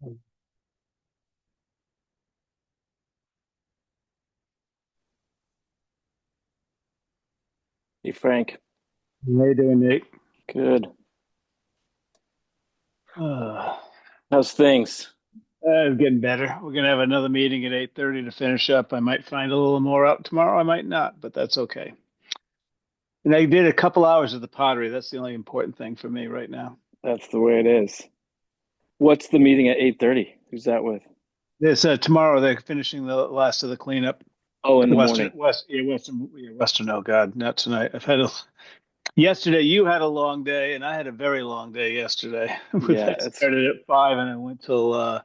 Hey Frank, How you doing, Nate? good. Uh, How's things? I'm getting better. We're gonna have another meeting at 8:30 to finish up. I might find a little more out tomorrow. I might not, but that's okay. And I did a couple hours of the pottery. That's the only important thing for me right now. That's the way it is. What's the meeting at 8:30? Who's that with? This tomorrow they're finishing the last of the cleanup. Oh, in the morning. Western. Oh God, not tonight. Yesterday. You had a long day, and I had a very long day yesterday. Yeah, I it's started at 5, and I went till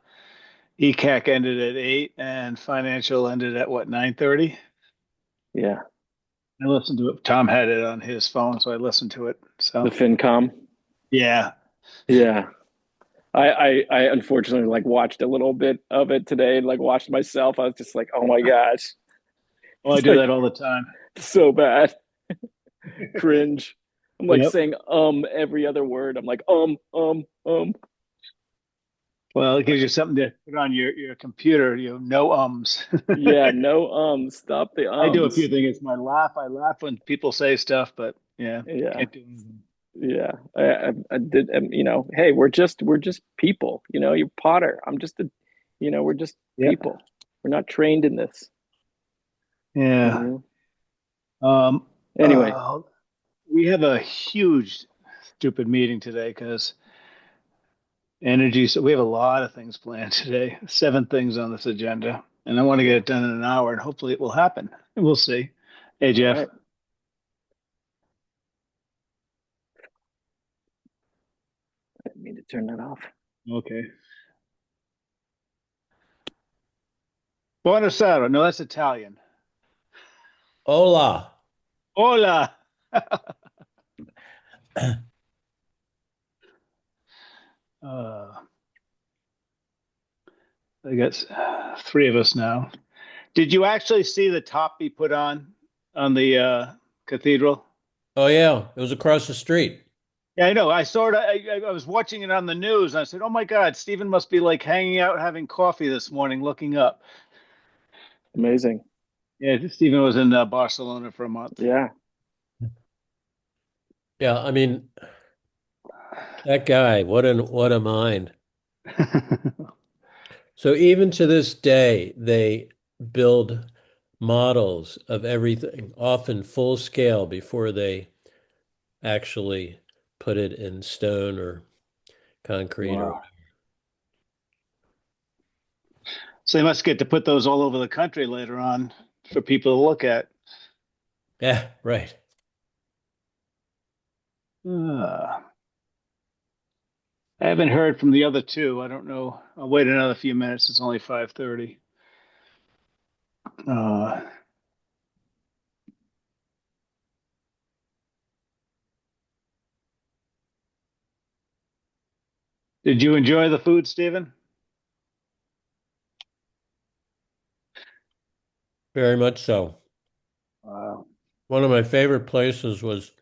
ECAC ended at 8, and financial ended at what 9:30. yeah, I listened to it. Tom had it on his phone, so I listened to it. the So FinCom. yeah, Yeah. I unfortunately like watched a little bit of it today, like watched myself. I was just like, oh my gosh. well, I It's do like that all the time. so bad. Cringe. I'm like Yep. saying every other word. I'm like um. Well, it Like gives you something to put on your computer. You know, no ums. yeah, no stop the I do a few ums. things. My laugh. I laugh when people say stuff, but yeah, Yeah. can't do anything. Yeah, I did. Hey, we're just people. You're Potter. I'm just we're just Yeah, people. We're not trained in this. You yeah. know. Um. Anyway, Uh, we have a huge, stupid meeting today because energy. So we have a lot of things planned today. 7 things on this agenda, and I want to get yeah. it done in an hour, and hopefully it will happen. We'll see. Hey, All Jeff. right. I didn't mean to turn that off. Okay. Buonasera. No, that's Italian. Hola. Hola. uh, I guess 3 of us now. Did you actually see the top be put on the cathedral? Oh yeah, it was across the street. Yeah, I know. I saw it. I was watching it on the news. And I said, "Oh my God, Stephen must be like hanging out, having coffee this morning, looking up." Amazing. Yeah, Stephen was in Barcelona for a month. Yeah. Yeah, I mean, that guy, what a mind. So even to this day, they build models of everything, often full scale, before they actually put it in stone or concrete or Wow. So they must get to put those all over the country later on for people to look at. yeah, right. Uh, I haven't heard from the other two. I don't know. I'll wait another few minutes. It's only 5:30. Uh, did you enjoy the food, Stephen? Very much so. Wow. One of my favorite places was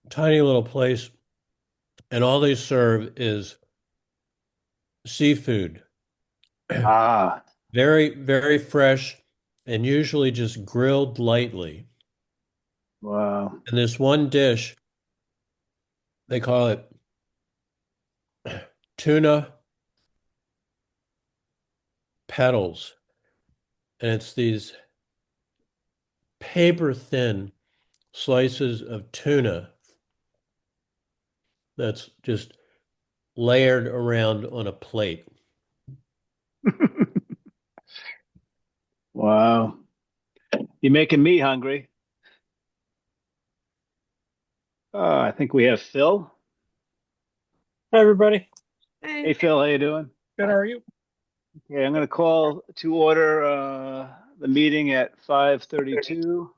a tiny little place, and all they serve is seafood. Ah, Very, very fresh and usually just grilled lightly. wow. And this one dish, they call it tuna petals. And it's these paper thin slices of tuna that's just layered around on a plate. Wow. You're making me hungry. I think we have Phil. Hi, everybody. Hey, Hey. Phil, how you doing? Good, how are you? Okay, I'm going to call to order the meeting at 5:32.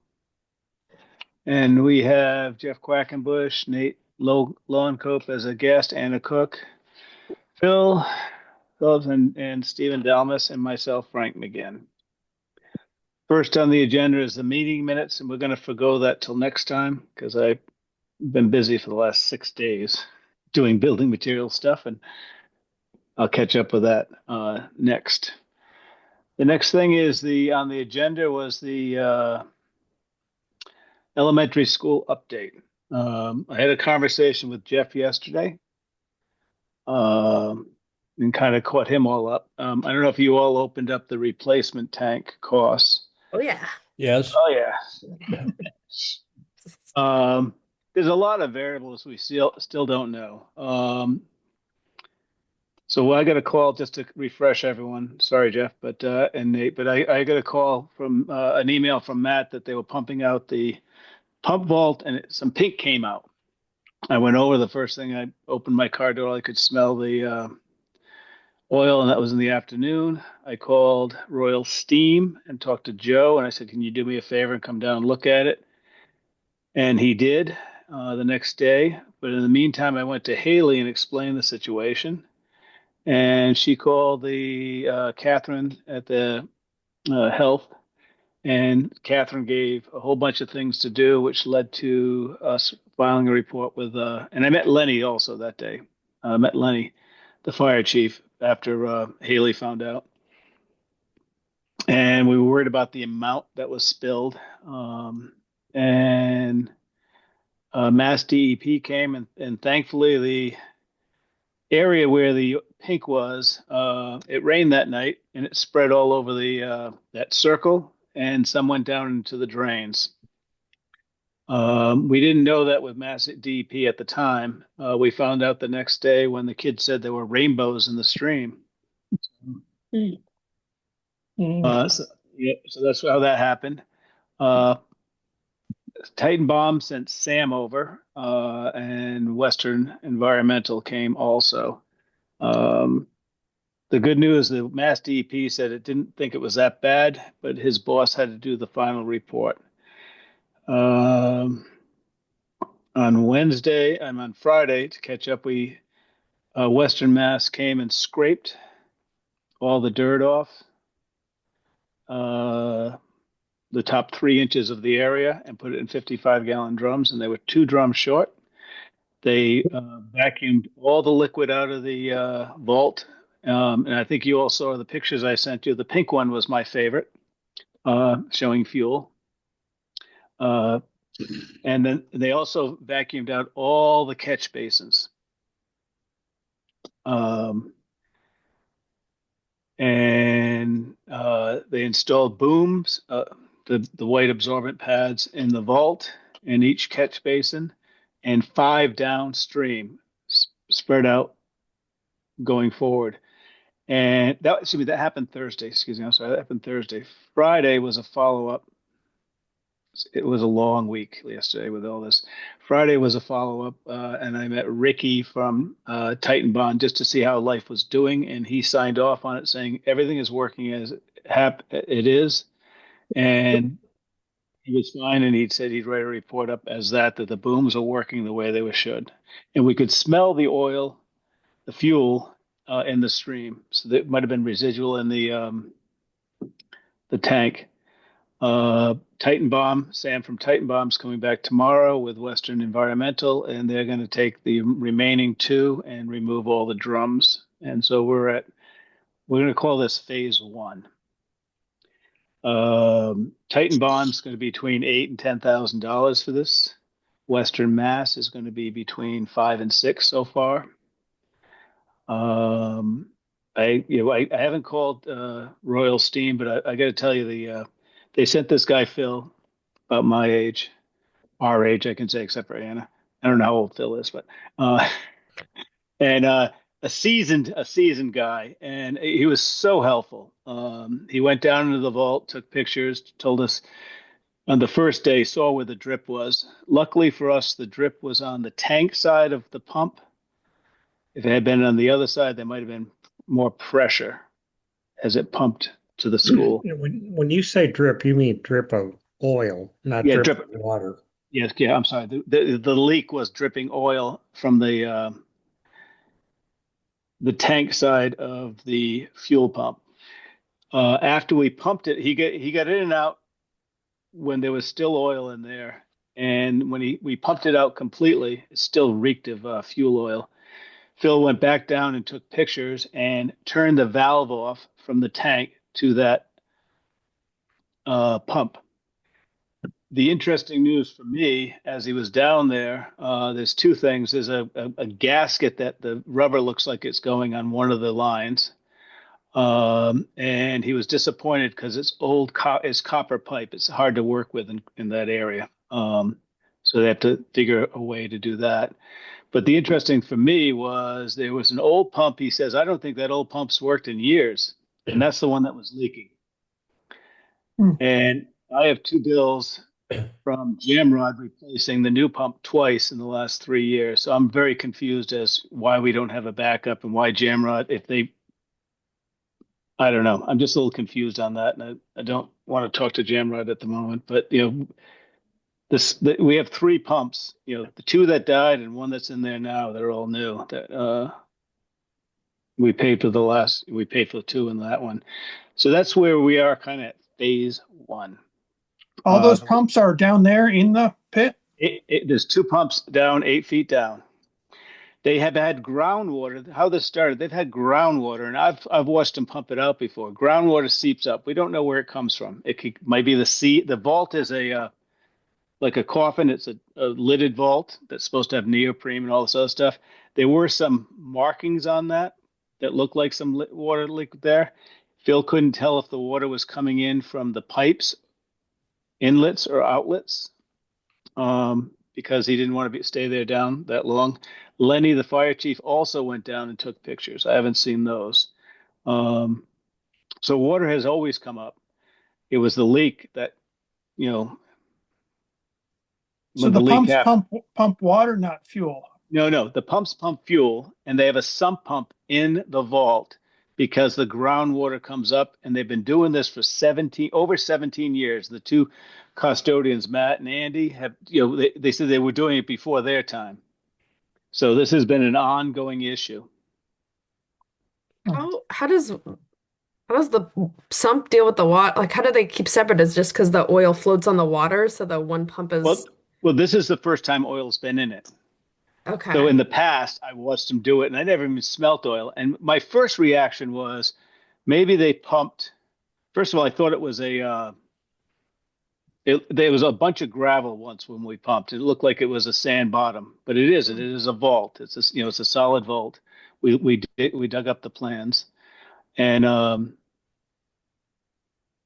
And we have Jeff Quackenbush, Nate Lowencope as a guest and a cook, Phil Phillips, and Stephen Dalmas, and myself, Frank McGinn. First on the agenda is the meeting minutes, and we're going to forgo that till next time because I've been busy for the last 6 days doing building material stuff. And I'll catch up with that next. The next thing is on the agenda was the elementary school update. I had a conversation with Jeff yesterday, and kind of caught him all up. I don't know if you all opened up the replacement tank costs. Oh yeah. Yes. Oh yeah. There's a lot of variables we still don't know. So I got a call just to refresh everyone. Sorry, Jeff, but and Nate, but I got a call from an email from Matt that they were pumping out the pump vault and some pink came out. I went over the first thing. I opened my car door. I could smell the oil, and that was in the afternoon. I called Royal Steam and talked to Joe, and I said, "Can you do me a favor and come down and look at it?" And he did the next day. But in the meantime, I went to Haley and explained the situation. And she called the Catherine at the health, and Catherine gave a whole bunch of things to do, which led to us filing a report with. And I met Lenny also that day. I met Lenny, the fire chief, after Haley found out, and we were worried about the amount that was spilled. And Mass DEP came, and thankfully the area where the pink was, it rained that night and it spread all over the that circle, and some went down into the drains. We didn't know that with Mass DEP at the time. We found out the next day when the kids said there were rainbows in the stream. So, yeah, so that's how that happened. Titan Bomb sent Sam over, and Western Environmental came also. The good news, the Mass DEP said it didn't think it was that bad, but his boss had to do the final report. On Friday to catch up, Western Mass came and scraped all the dirt off the top 3 inches of the area and put it in 55-gallon drums, and they were 2 drums short. They vacuumed all the liquid out of the vault, and I think you all saw the pictures I sent you. The pink one was my favorite, showing fuel. And then they also vacuumed out all the catch basins. And they installed booms, the white absorbent pads in the vault in each catch basin, and 5 downstream spread out going forward. And that happened Thursday. Excuse me. I'm sorry. That happened Thursday. Friday was a follow-up. It was a long week yesterday with all this. Friday was a follow-up, and I met Ricky from Titan Bond just to see how life was doing, and he signed off on it, saying everything is working as it is, and he was fine. And he said he'd write a report up as that the booms are working the way they should, and we could smell the oil, the fuel in the stream, so that might have been residual in the tank. Titan Bomb, Sam from Titan Bomb's coming back tomorrow with Western Environmental, and they're going to take the remaining 2 and remove all the drums. And so we're going to call this phase 1. Titan Bomb's going to be between $8,000 and $10,000 for this. Western Mass is going to be between 5 and 6 so far. I haven't called Royal Steam, but I got to tell you they sent this guy, Phil, about my age, our age, I can say, except for Anna. I don't know how old Phil is, but and a seasoned guy, and he was so helpful. He went down into the vault, took pictures, told us on the first day, saw where the drip was. Luckily for us, the drip was on the tank side of the pump. If it had been on the other side, there might have been more pressure as it pumped to the school. When you say drip, you mean drip of oil, not drip of water. Yes, yeah, I'm sorry. The leak was dripping oil from the tank side of the fuel pump. After we pumped it, he got in and out when there was still oil in there, and when we pumped it out completely, it still reeked of fuel oil. Phil went back down and took pictures and turned the valve off from the tank to that pump. The interesting news for me as he was down there, there's two things. There's a gasket that the rubber looks like it's going on one of the lines. And he was disappointed because it's it's copper pipe. It's hard to work with in that area. So they have to figure a way to do that. But the interesting for me was there was an old pump. He says, I don't think that old pump's worked in years. And that's the one that was leaking. And I have two bills from Jamrod replacing the new pump twice in the last 3 years. So I'm very confused as why we don't have a backup and why Jamrod, I don't know. I'm just a little confused on that. And I don't want to talk to Jamrod at the moment, but we have three pumps, the two that died and one that's in there now. They're all new that, we paid for the two in that one. So that's where we are kind of at phase one. All those pumps are down there in the pit? There's two pumps down 8 feet down. They have had groundwater. How this started, they've had groundwater, and I've watched them pump it out before. Groundwater seeps up. We don't know where it comes from. Might be the sea. The vault is like a coffin. It's a lidded vault that's supposed to have neoprene and all this other stuff. There were some markings on that looked like some water leak there. Phil couldn't tell if the water was coming in from the pipes, inlets or outlets, because he didn't want to stay there down that long. Lenny, the fire chief, also went down and took pictures. I haven't seen those. So water has always come up. It was the leak that, So the pumps pump water, not fuel. No, the pumps pump fuel, and they have a sump pump in the vault because the groundwater comes up, and they've been doing this for over 17 years. The two custodians, Matt and Andy, have, they said they were doing it before their time. So this has been an ongoing issue. How does the sump deal with the water? Like, how do they keep separate? Is just because the oil floats on the water, so the one pump is. Well, this is the first time oil's been in it. Okay. So in the past, I watched them do it, and I never even smelt oil. And my first reaction was maybe they pumped. First of all, I thought it was there was a bunch of gravel once when we pumped. It looked like it was a sand bottom, but it isn't. It is a vault. It's a solid vault. We dug up the plans, and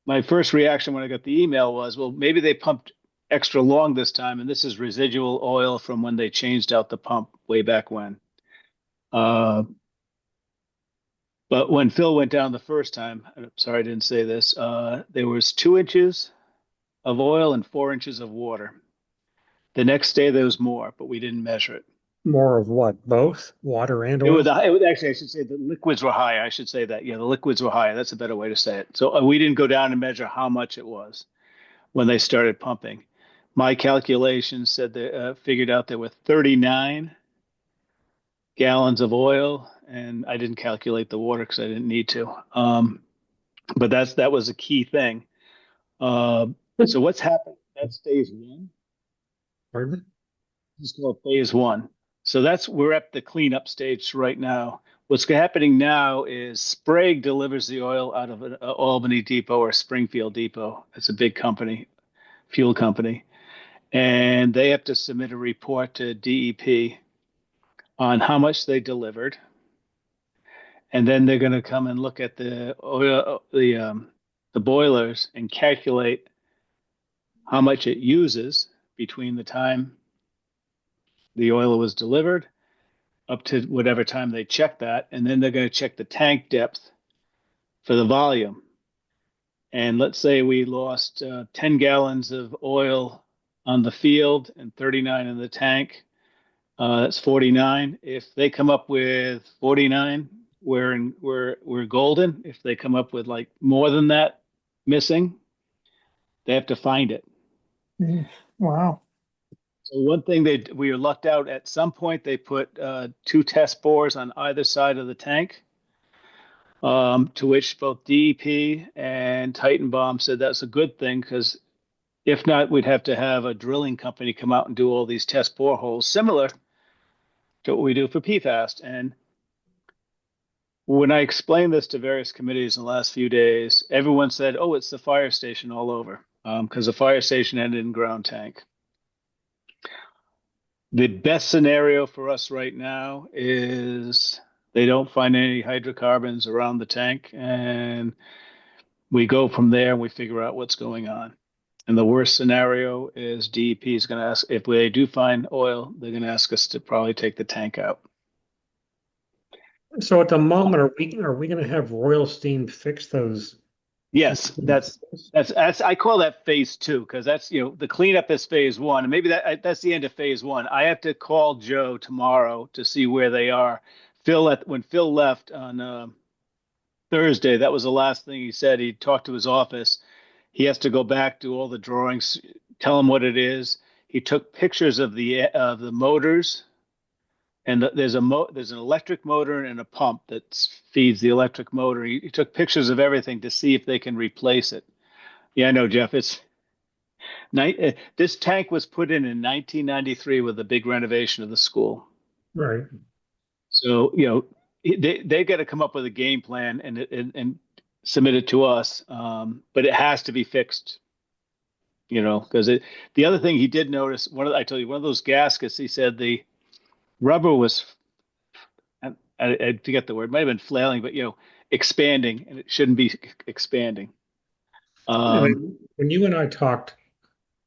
my first reaction when I got the email was, well, maybe they pumped extra long this time, and this is residual oil from when they changed out the pump way back when. But when Phil went down the first time, I'm sorry I didn't say this, there was 2 inches of oil and 4 inches of water. The next day there was more, but we didn't measure it. More of what? Both water and oil? It was actually, I should say the liquids were higher. I should say that. Yeah, the liquids were higher. That's a better way to say it. So we didn't go down and measure how much it was when they started pumping. My calculations said they figured out there were 39 gallons of oil, and I didn't calculate the water because I didn't need to. But that was a key thing. So what's happened? That's phase one. Pardon? This is called phase one. So we're at the cleanup stage right now. What's happening now is Sprague delivers the oil out of an Albany depot or Springfield depot. It's a big company, fuel company. And they have to submit a report to DEP on how much they delivered. And then they're going to come and look at the oil, the boilers and calculate how much it uses between the time the oil was delivered up to whatever time they check that. And then they're going to check the tank depth for the volume. And let's say we lost 10 gallons of oil on the field and 39 in the tank. That's 49. If they come up with 49, we're golden. If they come up with like more than that missing, they have to find it. Wow. So one thing we were lucked out at some point. They put 2 test bores on either side of the tank, to which both DEP and Titan Bomb said that's a good thing because if not, we'd have to have a drilling company come out and do all these test boreholes, similar to what we do for PFAS. And When I explained this to various committees in the last few days, everyone said, "Oh, it's the fire station all over," because the fire station ended in ground tank. The best scenario for us right now is they don't find any hydrocarbons around the tank, and we go from there and we figure out what's going on. And the worst scenario is DEP is going to ask if they do find oil, they're going to ask us to probably take the tank out. So at the moment, are we going to have Royal Steam fix those? Yes, that's I call that phase 2 because that's the cleanup is phase 1, and maybe that's the end of phase 1. I have to call Joe tomorrow to see where they are. When Phil left on Thursday, that was the last thing he said. He talked to his office. He has to go back to all the drawings, tell him what it is. He took pictures of the motors, and there's an electric motor and a pump that feeds the electric motor. He took pictures of everything to see if they can replace it. Yeah, I know, Jeff. This tank was put in 1993 with a big renovation of the school. Right. So they got to come up with a game plan and submit it to us, but it has to be fixed. Because the other thing he did notice, one of those gaskets, he said the rubber was, I forget the word, it might have been flailing, but expanding, and it shouldn't be expanding. When you and I talked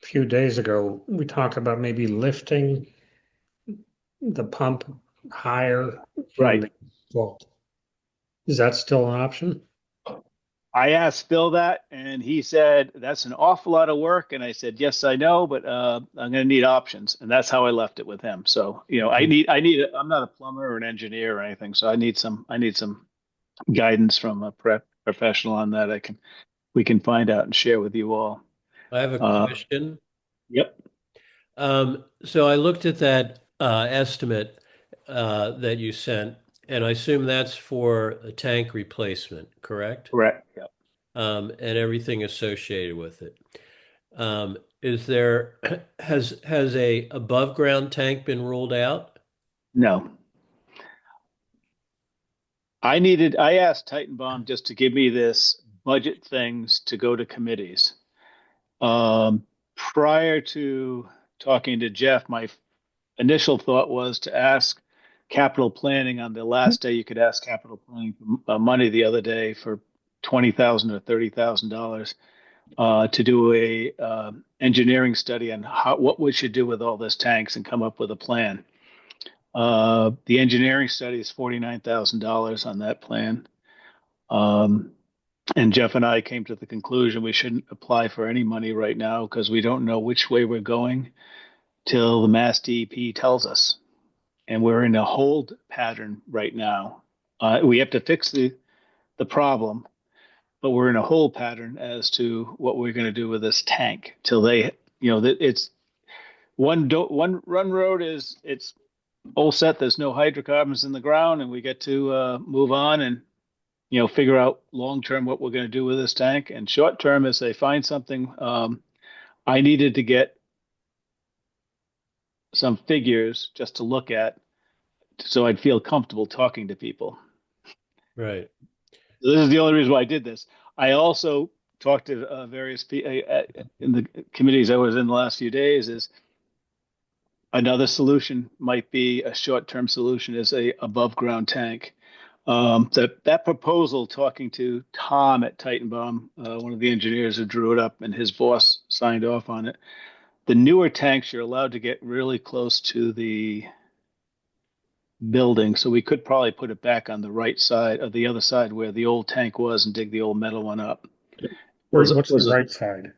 a few days ago, we talked about maybe lifting the pump higher from Right. the vault. Is that still an option? I asked Phil that, and he said that's an awful lot of work. And I said, yes, I know, but I'm going to need options, and that's how I left it with him. So I'm not a plumber or an engineer or anything, so I need some guidance from a professional on that. We can find out and share with you all. I have a question. Yep. So I looked at that estimate that you sent, and I assume that's for a tank replacement, correct? Correct. Yep. And everything associated with it. Has a above ground tank been ruled out? No. I asked Titanbaum just to give me this budget things to go to committees. Prior to talking to Jeff, my initial thought was to ask capital planning on the last day. You could ask capital planning for money the other day for $20,000 or $30,000 to do a engineering study on what we should do with all this tanks and come up with a plan. The engineering study is $49,000 on that plan. And Jeff and I came to the conclusion we shouldn't apply for any money right now because we don't know which way we're going till the Mass DEP tells us. And we're in a hold pattern right now. We have to fix the problem, but we're in a hold pattern as to what we're going to do with this tank till they, it's one run road is it's all set. There's no hydrocarbons in the ground, and we get to move on and figure out long term what we're going to do with this tank. And short term, as they find something, I needed to get some figures just to look at, so I'd feel comfortable talking to people. Right. So this is the only reason why I did this. I also talked to various people in the committees I was in the last few days. Is another solution might be a short-term solution is a above ground tank. That proposal, talking to Tom at Titanbaum, one of the engineers who drew it up, and his boss signed off on it. The newer tanks, you're allowed to get really close to the building, so we could probably put it back on the right side of the other side where the old tank was and dig the old metal one up. What's the right side?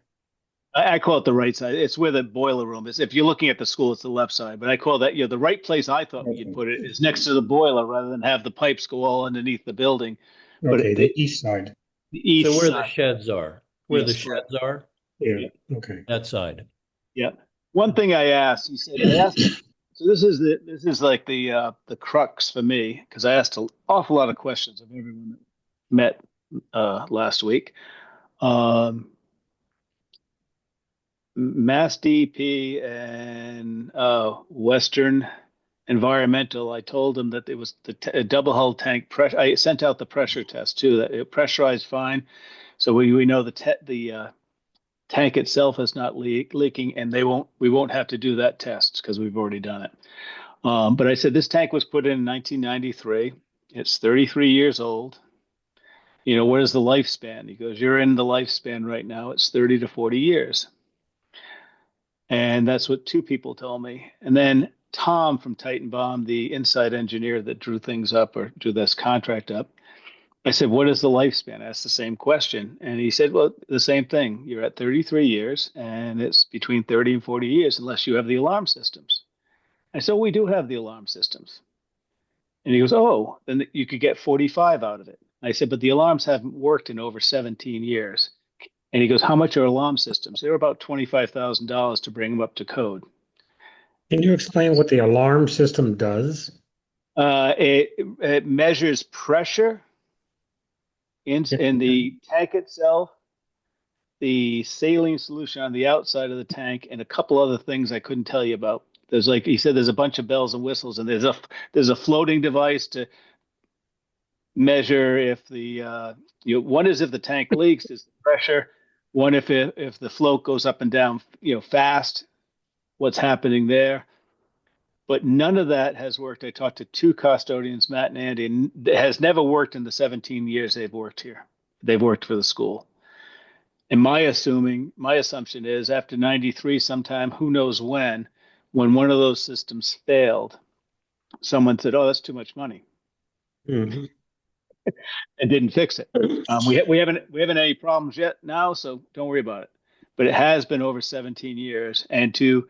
I call it the right side. It's where the boiler room is. If you're looking at the school, it's the left side. But I call that, the right place I thought you'd put it is next to the boiler rather than have the pipes go all underneath the building. Okay, the east side. The east So where side. the sheds are, where Yes, the sheds are, Yeah. Okay. that side. Yeah. One thing I asked, he said, so this is like the crux for me, because I asked an awful lot of questions of everyone that met last week. Mass DEP and Western environmental, I told them that it was a double hull tank pressure. I sent out the pressure test too, that it pressurized fine. So we know the tank itself is not leaking, and we won't have to do that test because we've already done it. But I said this tank was put in 1993. It's 33 years old. What is the lifespan? He goes, you're in the lifespan right now. It's 30 to 40 years. And that's what two people told me. And then Tom from Titan Bomb, the inside engineer that drew things up or drew this contract up, I said, what is the lifespan? I asked the same question. And he said, well, the same thing. You're at 33 years, and it's between 30 and 40 years unless you have the alarm systems. I said, we do have the alarm systems. And he goes, oh, then you could get 45 out of it. I said, but the alarms haven't worked in over 17 years. And he goes, how much are alarm systems? They're about $25,000 to bring them up to code. Can you explain what the alarm system does? It measures pressure in the tank itself, the saline solution on the outside of the tank, and a couple other things I couldn't tell you about. There's he said, there's a bunch of bells and whistles, and there's a floating device to measure if one is if the tank leaks, is the pressure. One if the float goes up and down, fast, what's happening there. But none of that has worked. I talked to two custodians, Matt and Andy, and it has never worked in the 17 years they've worked here. They've worked for the school. And my assumption is after 93 sometime, who knows when one of those systems failed, someone said, oh, that's too much money. Mm-hmm. And didn't fix it. We haven't any problems yet now, so don't worry about it. But it has been over 17 years, and to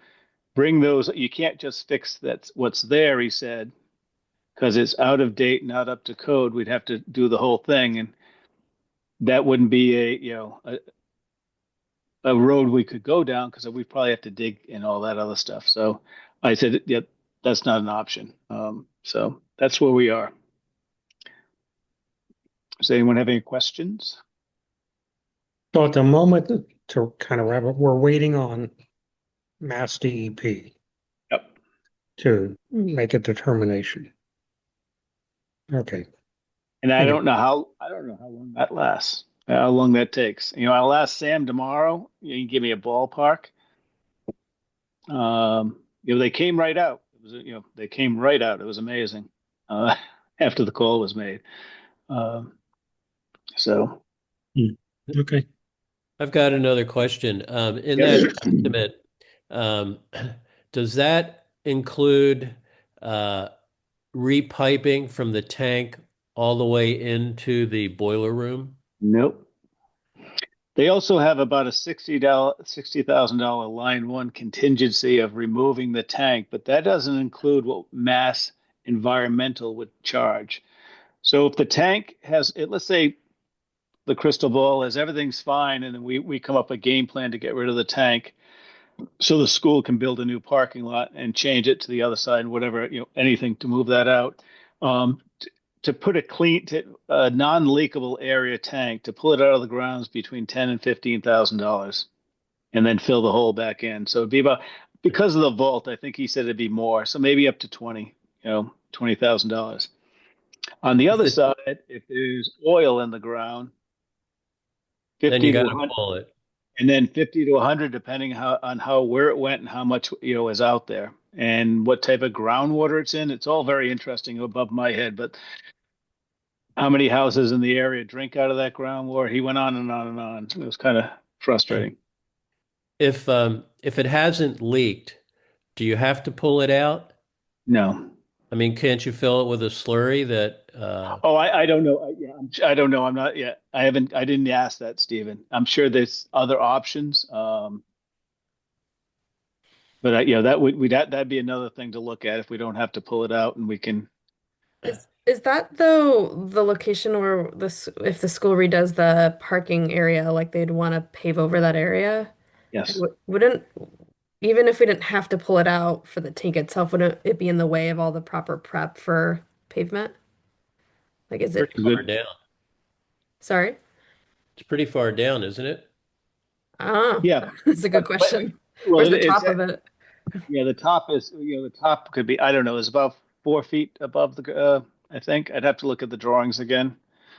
bring those, you can't just fix what's there, he said, because it's out of date, not up to code. We'd have to do the whole thing, and that wouldn't be a road we could go down because we'd probably have to dig and all that other stuff. So I said, yeah, that's not an option. So that's where we are. Does anyone have any questions? So at the moment, to kind of wrap up, we're waiting on Mass DEP. Yep. To make a determination. Okay. And I don't know how long that lasts. How long that takes. I'll ask Sam tomorrow. You can give me a ballpark. They came right out. It was, they came right out. It was amazing. After the call was made. So. Okay. I've got another question. In that estimate, does that include repiping from the tank all the way into the boiler room? Nope. They also have about a $60,000 line one contingency of removing the tank, but that doesn't include what Mass Environmental would charge. So if the tank has, let's say the crystal ball is everything's fine, and then we come up a game plan to get rid of the tank, so the school can build a new parking lot and change it to the other side, whatever, anything to move that out. To put a non-leakable area tank, to pull it out of the grounds between $10,000 and $15,000, and then fill the hole back in. So it'd be about, because of the vault, I think he said it'd be more, so maybe up to $20,000. On the other side, if there's oil in the ground, 50 then you to got to 100, pull it. and then 50 to 100, depending on where it went and how much is out there and what type of groundwater it's in. It's all very interesting, above my head, but how many houses in the area drink out of that groundwater? He went on and on and on. It was kind of frustrating. If it hasn't leaked, do you have to pull it out? No. I mean, can't you fill it with a slurry that? I don't know. I don't know. I'm not yet. I didn't ask that, Stephen. I'm sure there's other options. But that'd be another thing to look at if we don't have to pull it out and we can. Is that though the location where if the school redoes the parking area, like they'd want to pave over that area? Yes. Wouldn't, even if we didn't have to pull it out for the tank itself, wouldn't it be in the way of all the proper prep for pavement? Like, is it pretty far down? Sorry? It's pretty far down, isn't it? Oh, Yeah. that's a good question. Well, Where's the top of it? Yeah, the top is, the top could be, I don't know, is about 4 feet above the, I think. I'd have to look at the drawings again.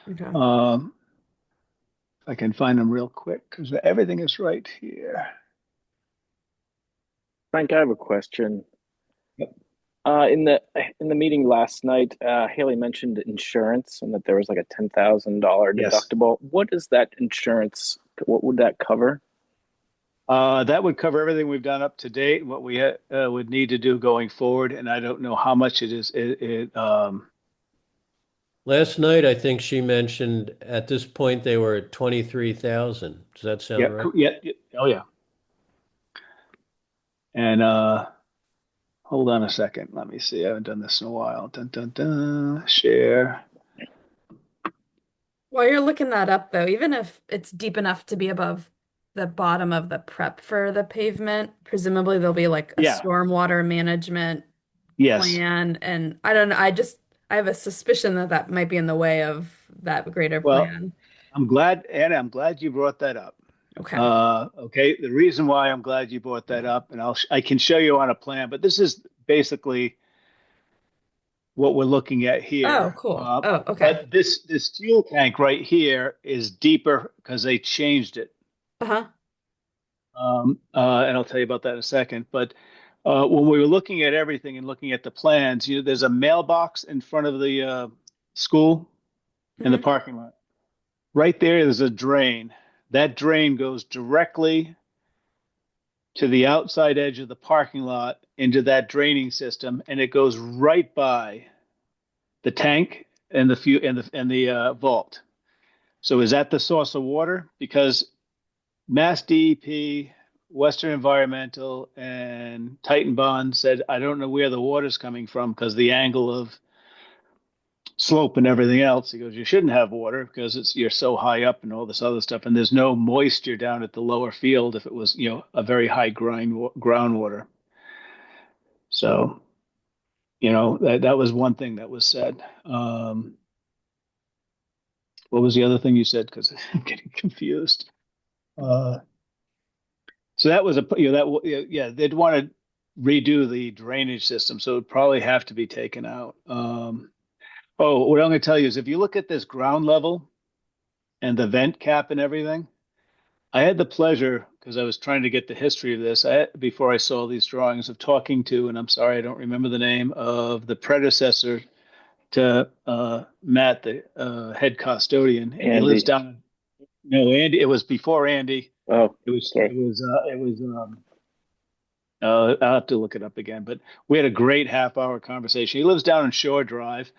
Okay. If I can find them real quick, because everything is right here. Frank, I have a question. Yep. In the meeting last night, Haley mentioned insurance and that there was like a $10,000 Yes. deductible. What is that insurance? What would that cover? That would cover everything we've done up to date, what we would need to do going forward, and I don't know how much it is. Last night, I think she mentioned at this point they were at 23,000. Does that sound Yeah, right? oh yeah. And hold on a second. Let me see. I haven't done this in a while. Dun dun dun. Share. While you're looking that up, though, even if it's deep enough to be above the bottom of the prep for the pavement, presumably there'll be like a Yeah. stormwater management Yes. plan. And I don't know, I have a suspicion that that might be in the way of that greater Well, plan. Anna, I'm glad you brought that up. Okay. Okay. The reason why I'm glad you brought that up, and I can show you on a plan, but this is basically what we're looking at here. Oh, cool. Oh, okay. But this fuel tank right here is deeper because they changed it. Uh-huh. And I'll tell you about that in a second. But when we were looking at everything and looking at the plans, there's a mailbox in front of the school in the Mhm. parking lot. Right there's a drain. That drain goes directly to the outside edge of the parking lot into that draining system, and it goes right by the tank and the vault. So is that the source of water? Because Mass DEP, Western Environmental, and Titan Bond said, I don't know where the water's coming from because the angle of slope and everything else. He goes, you shouldn't have water because you're so high up and all this other stuff, and there's no moisture down at the lower field if it was a very high groundwater. So that was one thing that was said. What was the other thing you said? Because I'm getting confused. So that was they'd want to redo the drainage system, so it would probably have to be taken out. What I'm going to tell you is if you look at this ground level and the vent cap and everything, I had the pleasure, because I was trying to get the history of this before I saw these drawings, of talking to, and I'm sorry I don't remember the name of the predecessor to Matt, the head custodian, and he Andy. lives down. No, Andy. It was before Andy. Oh, It was. sorry. It was. I'll have to look it up again. But we had a great half-hour conversation. He lives down in Shore Drive,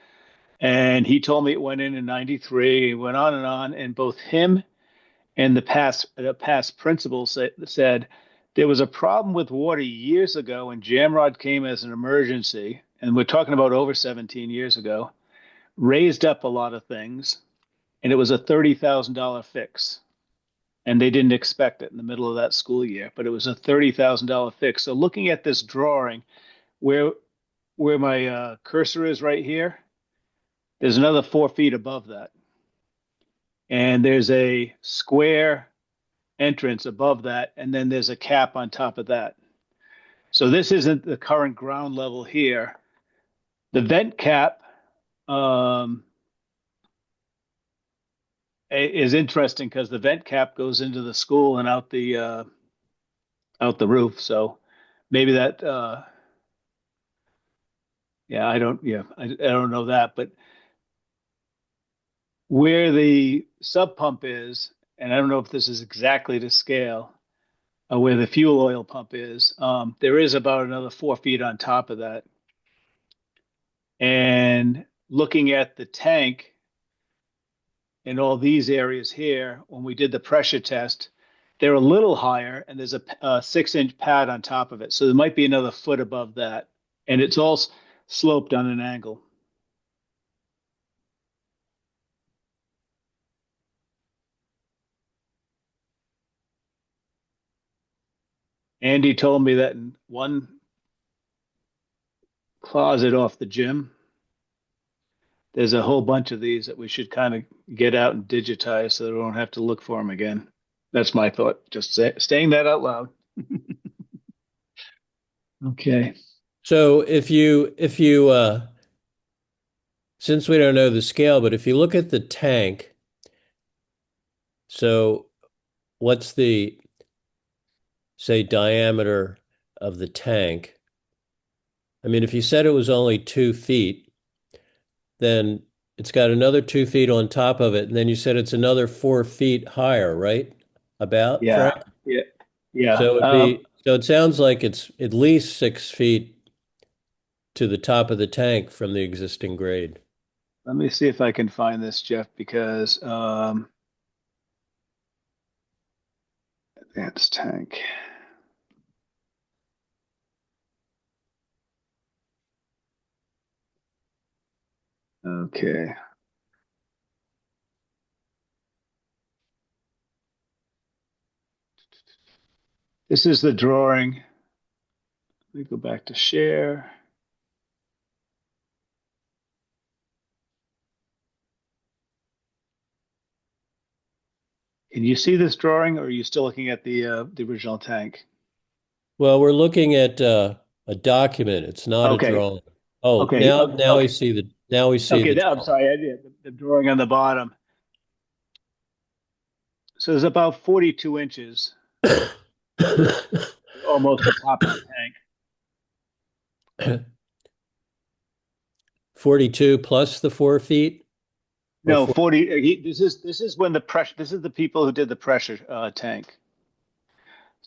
and he told me it went in '93. He went on, and both him and the past principal said there was a problem with water years ago, and Jamrod came as an emergency, and we're talking about over 17 years ago, raised up a lot of things, and it was a $30,000 fix. And they didn't expect it in the middle of that school year, but it was a $30,000 fix. So looking at this drawing, where my cursor is right here, there's another 4 feet above that, and there's a square entrance above that, and then there's a cap on top of that. So this isn't the current ground level here. The vent cap is interesting because the vent cap goes into the school and out the roof. So maybe that I don't know that, but where the sub pump is, and I don't know if this is exactly to scale, where the fuel oil pump is, there is about another 4 feet on top of that. And looking at the tank in all these areas here, when we did the pressure test, they're a little higher, and there's a 6-inch pad on top of it. So there might be another foot above that. And it's all sloped on an angle. Andy told me that in one closet off the gym, there's a whole bunch of these that we should kind of get out and digitize so that we don't have to look for them again. That's my thought. Just saying that out loud. Okay. So since we don't know the scale, but if you look at the tank, so what's the, say, diameter of the tank? I mean, if you said it was only 2 feet, then it's got another 2 feet on top of it, and then you said it's another 4 feet higher, right? About, Yeah. Frank? Yeah. Yeah. So it sounds like it's at least 6 feet to the top of the tank from the existing grade. Let me see if I can find this, Jeff, because advanced tank. Okay. This is the drawing. Let me go back to share. Can you see this drawing, or are you still looking at the original tank? Well, we're looking at a document. It's not a Okay. drawing. Oh, Okay. now we Okay. see the I'm drawing. sorry. I did the drawing on the bottom. So there's about 42 inches, almost the top of the tank. 42 plus the 4 feet or No, four. 40. This is when the pressure. This is the people who did the pressure tank.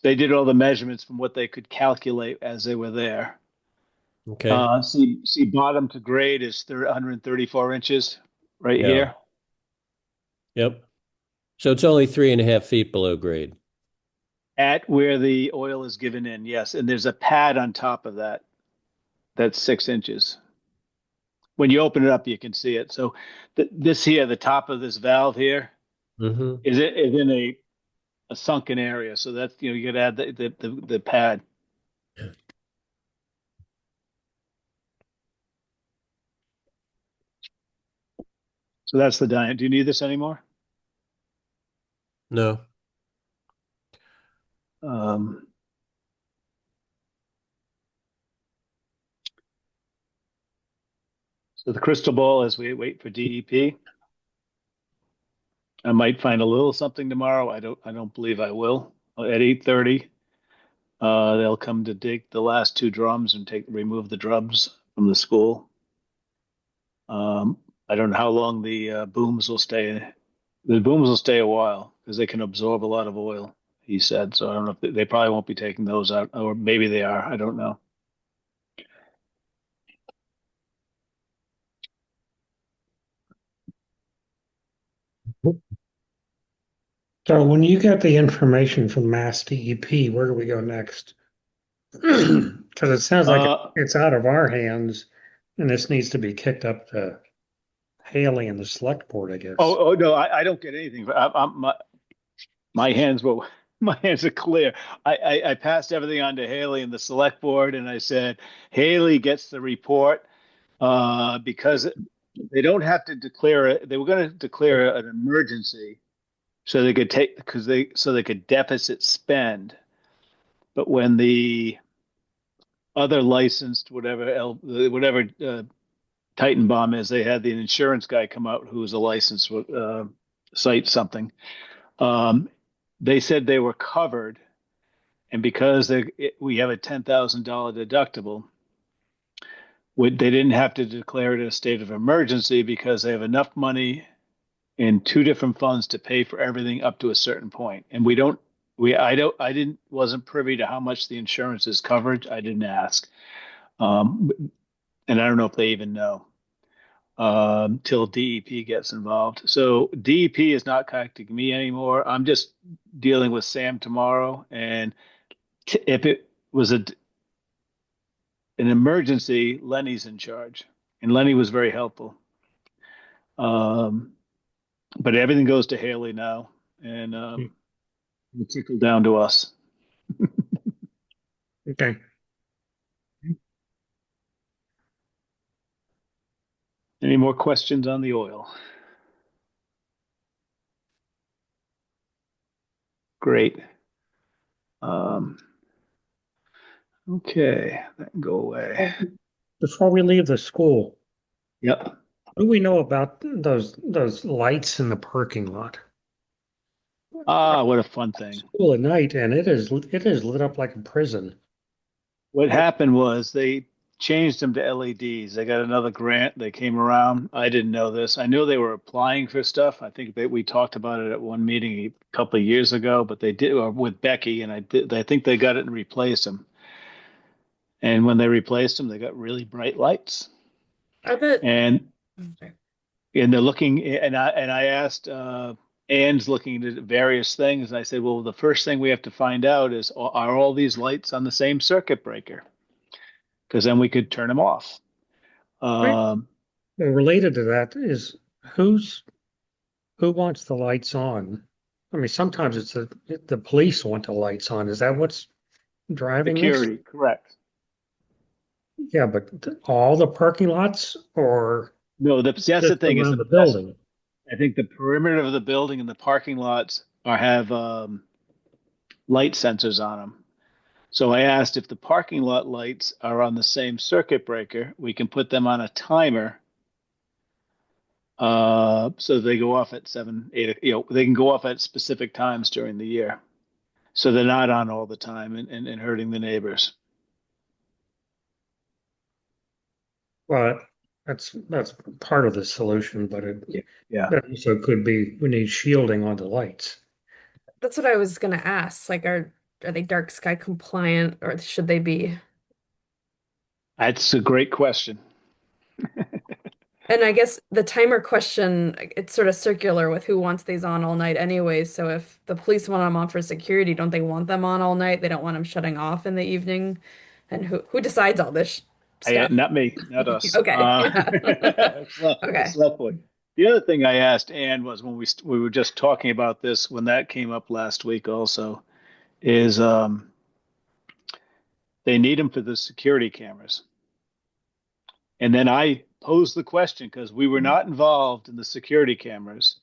They did all the measurements from what they could calculate as they were there. Okay. See, bottom to grade is 134 inches right Yeah. here. Yep. So it's only 3.5 feet below grade. At where the oil is given in, yes. And there's a pad on top of that. That's 6 inches. When you open it up, you can see it. So this here, the top of this valve here, Mm-hmm. is in a sunken area. So that's, you could add the pad. So that's the diameter. Do you need this anymore? No. Um, so the crystal ball as we wait for DEP. I might find a little something tomorrow. I don't believe I will. At 8:30, they'll come to dig the last two drums and remove the drums from the school. I don't know how long the booms will stay. The booms will stay a while because they can absorb a lot of oil, he said. So I don't know if they probably won't be taking those out, or maybe they are. I don't know. So when you get the information from Mass DEP, where do we go next? Because it sounds like Uh, it's out of our hands, and this needs to be kicked up to Haley and the select board, I guess. oh no, I don't get anything. My hands were my hands are clear. I passed everything on to Haley and the select board, and I said Haley gets the report because they don't have to declare it. They were going to declare an emergency so they could they could deficit spend. But when the other licensed whatever Titan bomb is, they had the insurance guy come out who was a licensed site something. Um, they said they were covered, and because we have a $10,000 deductible, they didn't have to declare it a state of emergency because they have enough money in two different funds to pay for everything up to a certain point. And I didn't wasn't privy to how much the insurance is covered. I didn't ask, um, and I don't know if they even know till DEP gets involved. So DEP is not contacting me anymore. I'm just dealing with Sam tomorrow, and if it was an emergency, Lenny's in charge, and Lenny was very helpful. Um, but everything goes to Haley now, and it trickled down to us. Okay. Any more questions on the oil? Great. Um, Okay, that can go away. Before we leave the school, Yep. what do we know about those lights in the parking lot? Ah, what a fun thing. School at night, and it is lit up like a prison. What happened was they changed them to LEDs. They got another grant. They came around. I didn't know this. I knew they were applying for stuff. I think that we talked about it at one meeting a couple of years ago, but they did with Becky, and I think they got it and replaced them. And when they replaced them, they got really bright lights. Are the And sorry. and they're looking, and I asked, Ann's looking at various things. And I said, well, the first thing we have to find out is, are all these lights on the same circuit breaker? Because then we could turn them off. Right. Um, Well, related to that is who's who wants the lights on? I mean, sometimes the police want the lights on. Is that what's driving this? Security, correct. Yeah, but all the parking lots or No, that's the just thing is around the the best. building? I think the perimeter of the building and the parking lots have light sensors on them. So I asked if the parking lot lights are on the same circuit breaker, we can put them on a timer, so they go off at 7, 8. They can go off at specific times during the year, so they're not on all the time and hurting the neighbors. Well, that's part of the solution, but Yeah. that also could be we need shielding on the lights. That's what I was gonna ask. Like, are they dark sky compliant, or should they be? That's a great question. And I guess the timer question, it's sort of circular with who wants these on all night anyway. So if the police want them on for security, don't they want them on all night? They don't want them shutting off in the evening. And who decides all this stuff? Not me, not us. Okay, yeah. The Okay. select board. The other thing I asked Ann was when we were just talking about this when that came up last week also is they need them for the security cameras. And then I posed the question because we were not involved in the security cameras.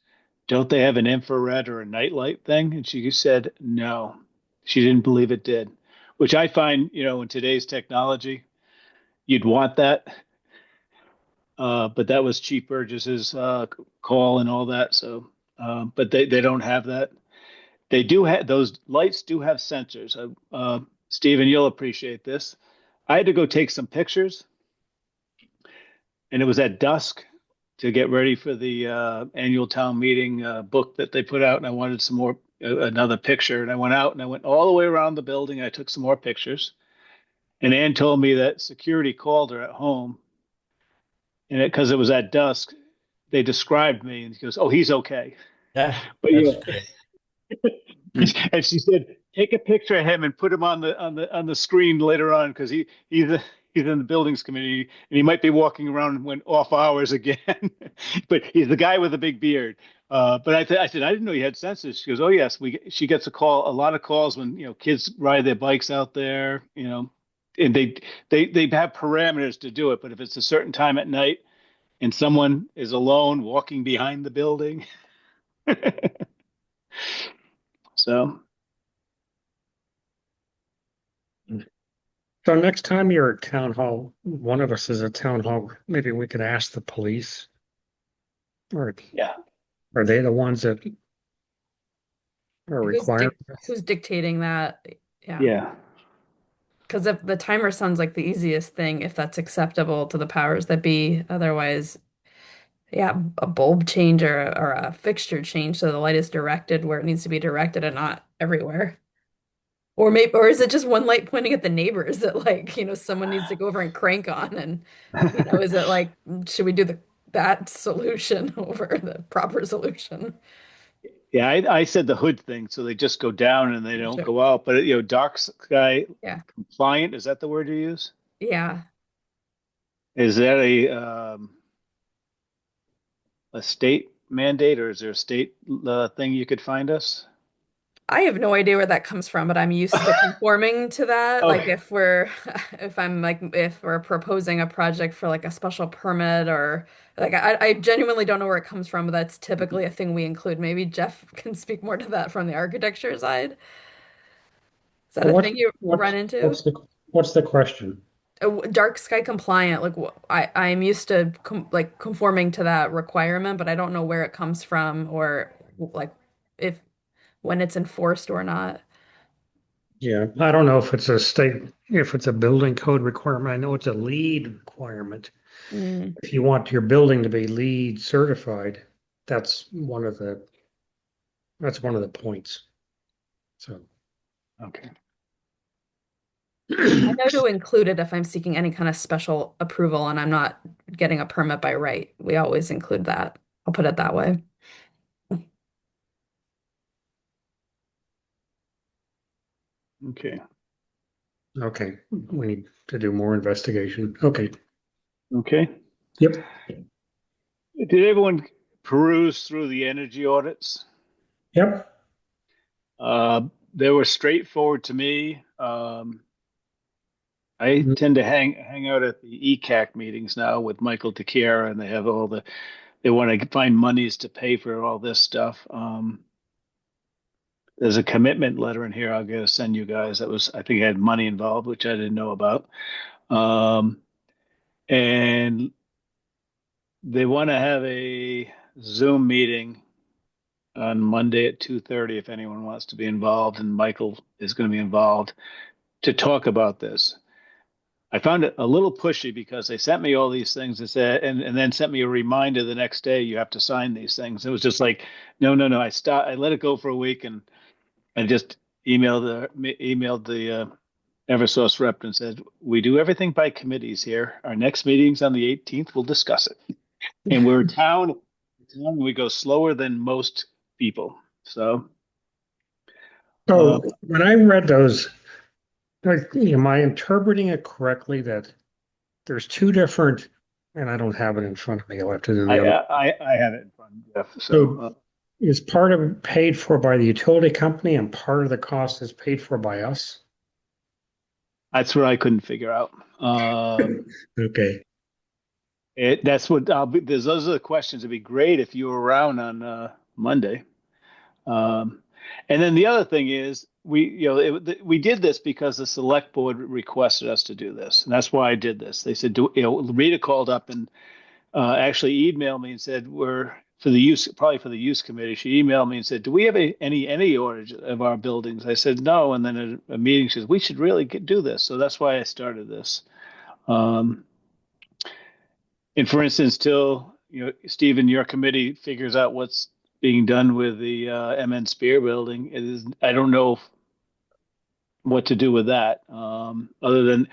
Don't they have an infrared or a nightlight thing? And she said no. She didn't believe it did, which I find, in today's technology, you'd want that. But that was Chief Burgess's call and all that. So, but they don't have that. They do have those lights. Do have sensors. Stephen, you'll appreciate this. I had to go take some pictures, and it was at dusk to get ready for the annual town meeting book that they put out, and I wanted some more another picture. And I went out and I went all the way around the building. I took some more pictures, and Ann told me that security called her at home, and because it was at dusk, they described me, and he goes, "Oh, he's okay." Yeah, But that's great. and she said, "Take a picture of him and put him on the screen later on because he's in the buildings committee and he might be walking around when off hours again." But he's the guy with the big beard. But I said I didn't know he had senses. She goes, "Oh yes, she gets a lot of calls when kids ride their bikes out there, and they have parameters to do it. But if it's a certain time at night and someone is alone walking behind the building." So So next time you're at town hall, one of us is at town hall, maybe we could ask the police, or yeah, are they the ones that are Who's required? who's dictating that? Yeah. yeah. Because if the timer sounds like the easiest thing, if that's acceptable to the powers that be, otherwise, yeah, a bulb change or a fixture change so the light is directed where it needs to be directed and not everywhere. Or is it just one light pointing at the neighbors that someone needs to go over and crank on and is it like should we do that solution over the proper solution? Yeah, I said the hood thing, so they just go down and they don't Sure. go out. But dark sky Yeah. compliant, is that the word you use? Yeah. Is that a state mandate, or is there a state thing you could find us? I have no idea where that comes from, but I'm used to conforming to that. Like Okay. if we're if we're proposing a project for like a special permit or like I genuinely don't know where it comes from, but that's typically a thing we include. Maybe Jeff can speak more to that from the architecture side. Is that So a what thing you run what's into? what's the What's the question? Dark sky compliant, like I'm used to like conforming to that requirement, but I don't know where it comes from or like if when it's enforced or not. Yeah, I don't know if it's a if it's a building code requirement. I know it's a LEED requirement. Mm. If you want your building to be LEED certified, that's one of the that's one of the points. So, Okay. I know to include it if I'm seeking any kind of special approval and I'm not getting a permit by right. We always include that. I'll put it that way. Okay. okay, we need to do more investigation. Okay. Okay. Yep. Did everyone peruse through the energy audits? Yep. They were straightforward to me. I tend to hang out at the ECAC meetings now with Michael Tequera, and they have they want to find monies to pay for all this stuff. There's a commitment letter in here I'll get to send you guys. I think had money involved, which I didn't know about. And they want to have a Zoom meeting on Monday at 2:30 if anyone wants to be involved, and Michael is going to be involved to talk about this. I found it a little pushy because they sent me all these things and said, and then sent me a reminder the next day you have to sign these things. It was just like, no, no, no. I let it go for a week, and I just emailed the EverSource rep and said, we do everything by committees here. Our next meeting's on the 18th. We'll discuss it. And we're a town, we go slower than most people. So, So when I read those, am I interpreting it correctly that there's two different, and I don't have it in front of me. I'll have to do the other. I have it in front of Jeff. So is part of it paid for by the utility company and part of the cost is paid for by us? That's what I couldn't figure out. Okay. That's what those are the questions. It'd be great if you were around on Monday. And then the other thing is we did this because the select board requested us to do this, and that's why I did this. They said, Rita called up and actually emailed me and said we're for the use committee. She emailed me and said, do we have any orders of our buildings? I said no, and then at a meeting she says we should really do this. So that's why I started this. And for instance, till Stephen, your committee figures out what's being done with the MN Spear building, I don't know what to do with that, other than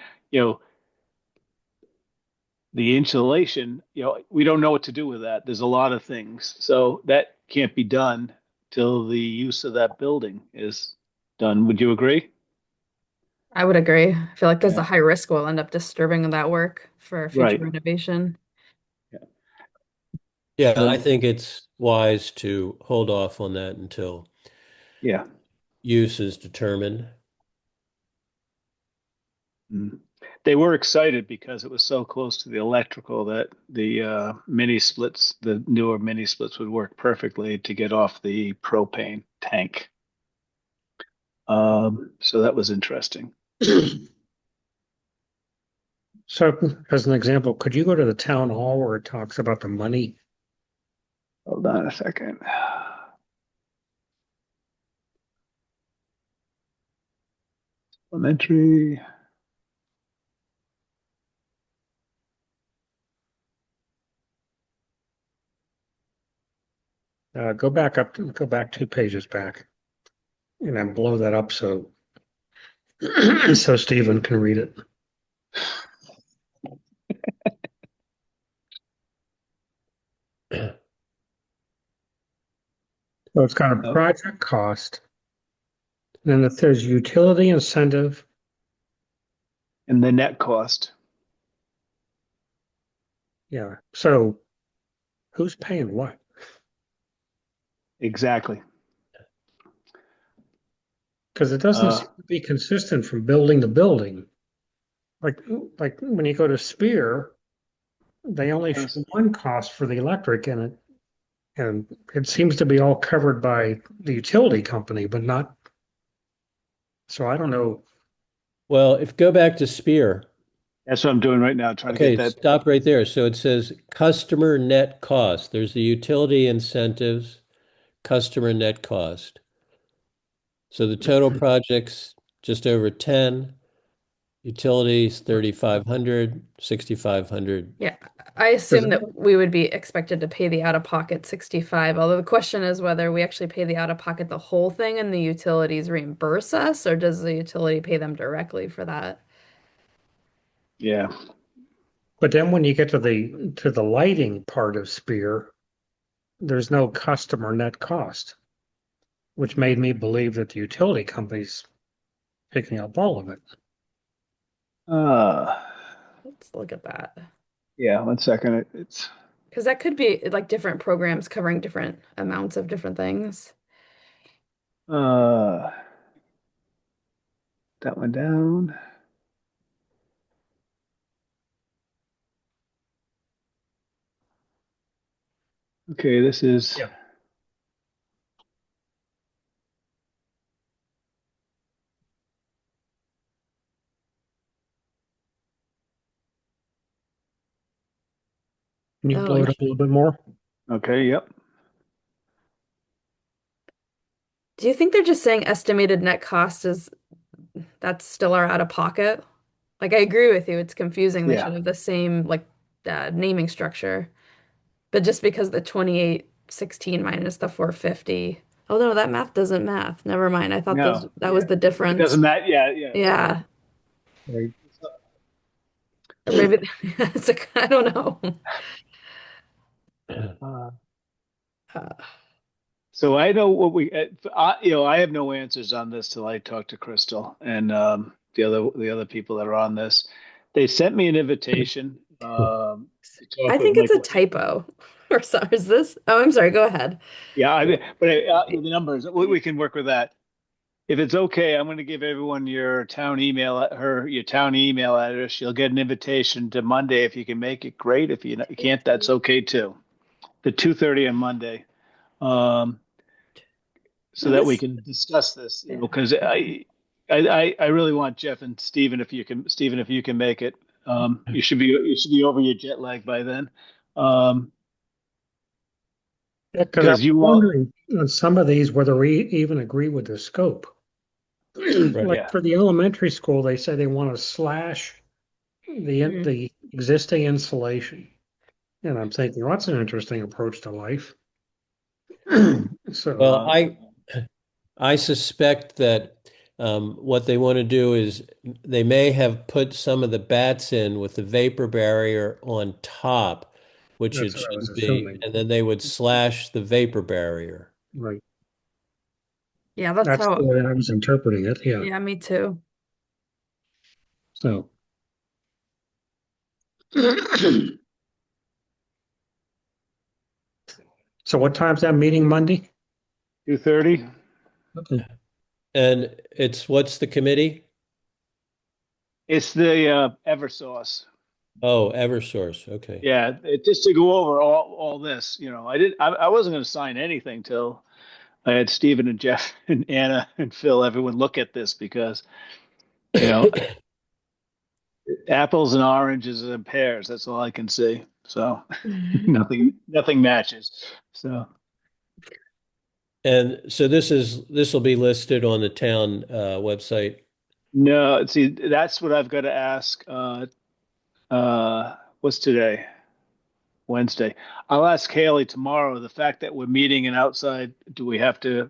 the insulation. We don't know what to do with that. There's a lot of things, so that can't be done till the use of that building is done. Would you agree? I would agree. I feel like there's Yeah. a high risk we'll end up disturbing that work for future Right. renovation. Yeah, So, I think it's wise to hold off on that until yeah. use is determined. They were excited because it was so close to the electrical that the the newer mini splits would work perfectly to get off the propane tank. So that was interesting. So as an example, could you go to the town hall where it talks about the money? Hold on a second. Elementary. Go back 2 pages back, and then blow that up so so Stephen can read it. So it's got a project cost. Then it says utility incentive. And the net cost. Yeah. So who's paying what? Exactly. Because it doesn't seem to be consistent from building to building. Like when you go to Spear, they only show one cost for the electric and it seems to be all covered by the utility company, but not. So I don't know. Well, if go back to Spear, That's what I'm doing right now, trying to okay, get that. stop right there. So it says customer net cost. There's the utility incentives, customer net cost. So the total project's just over 10, utilities 3,500, 6,500. Yeah, I assume that we would be expected to pay the out-of-pocket 65, although the question is whether we actually pay the out-of-pocket the whole thing and the utilities reimburse us, or does the utility pay them directly for that? Yeah. But then when you get to the lighting part of Spear, there's no customer net cost, which made me believe that the utility company's picking up all of it. Uh, Let's look at that. yeah, 1 second. It's Because that could be like different programs covering different amounts of different things. uh that one down. Okay, this is Yeah. Can you Oh, blow it up a little bit more? okay, yep. do you think they're just saying estimated net cost is that's still our out of pocket? Like I agree with you, it's confusing. They should Yeah. have the same like naming structure. But just because the 2816 minus the 450. Oh no, that math doesn't math. Never mind. I thought those No. that was Yeah. the It difference. doesn't matter. Yeah, yeah. Yeah. Right. Or maybe it's a, I don't know. Uh, Uh, so I know what I have no answers on this till I talk to Crystal and the other people that are on this. They sent me an invitation to I talk with think it's a Michael. typo. Or so is this? Oh, I'm sorry. Go ahead. Yeah, the numbers we can work with that. If it's okay, I'm going to give everyone your town email address. You'll get an invitation to Monday if you can make it. Great. If you can't, that's okay too. The 2:30 on Monday. Um, so No, that we this, can discuss this, yeah. because I really want Jeff and Stephen, if you can make it. You should be over your jet lag by then. Um, Yeah, because I'm because you all, wondering on some of these whether we even agree with the scope. Right. Like yeah, for the elementary school, they say they want to slash Mhm. the existing insulation. And I'm thinking, well, that's an interesting approach to life. So, Well, I suspect that what they want to do is they may have put some of the bats in with the vapor barrier on top, which that's it what I was should be, assuming. and then they would slash the vapor barrier. Right. Yeah, that's That's the how. way I was interpreting it. Yeah. Yeah, me too. So, so what time's that meeting Monday? 2:30. Okay. And what's the committee? It's the EverSource. Oh, Eversource. Okay. Yeah, just to go over all this. I wasn't going to sign anything till I had Stephen and Jeff and Anna and Phil, everyone look at this, because you know apples and oranges and pears. That's all I can see. So nothing matches. So And so this will be listed on the town website. no, see, that's what I've got to ask. What's today? Wednesday. I'll ask Haley tomorrow. The fact that we're meeting and outside, do we have to?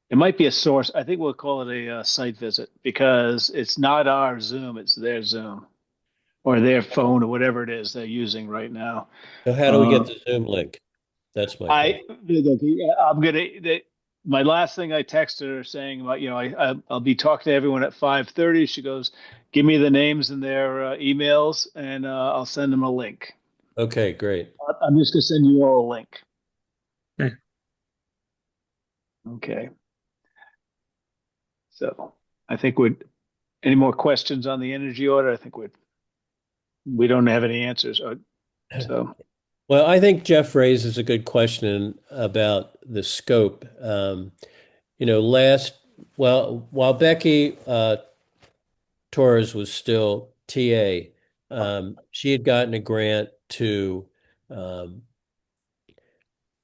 It might be a source. I think we'll call it a site visit, because it's not our Zoom, it's their Zoom or their phone or whatever it is they're using right now. So how do we get Uh, the Zoom link? That's my I question. I'm my last thing I texted her saying about, I'll be talking to everyone at 5:30. She goes, give me the names and their emails, and I'll send them a link. Okay, great. I'm just gonna send you all a link. Okay. Okay. So I think any more questions on the energy order? I think we don't have any answers. So Well, I think Jeff raises a good question about the scope. While Becky Torres was still TA. She had gotten a grant to um,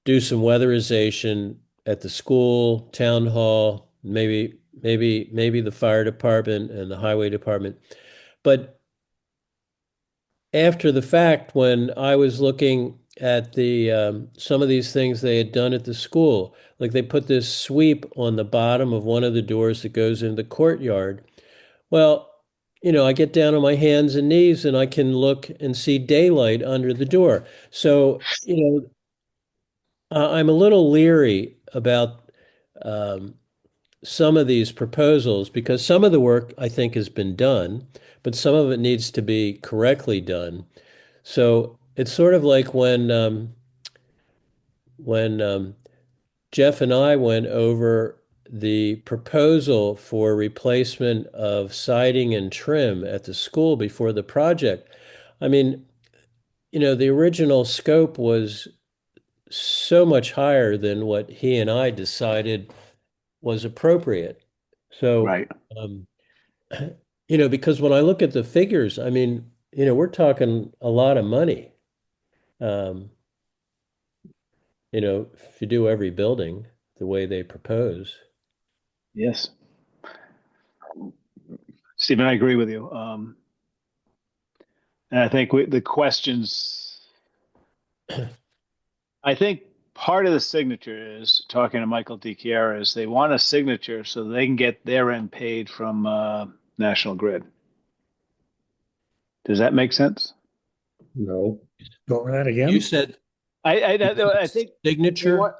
do some weatherization at the school, town hall, maybe the fire department and the highway department. But after the fact, when I was looking at the some of these things they had done at the school, like they put this sweep on the bottom of one of the doors that goes into the courtyard. Well, I get down on my hands and knees and I can look and see daylight under the door. So, I'm a little leery about um, some of these proposals because some of the work I think has been done, but some of it needs to be correctly done. So it's sort of like when Jeff and I went over the proposal for replacement of siding and trim at the school before the project. I mean, the original scope was so much higher than what he and I decided was appropriate. So, Right. um, because when I look at the figures, I mean, we're talking a lot of money. Um, if you do every building the way they propose. Yes. Stephen, I agree with you. And I think the questions, I think part of the signature is talking to Michael DiChiara is they want a signature so they can get their end paid from National Grid. Does that make sense? No. Go over that again. You said I think they signature. want,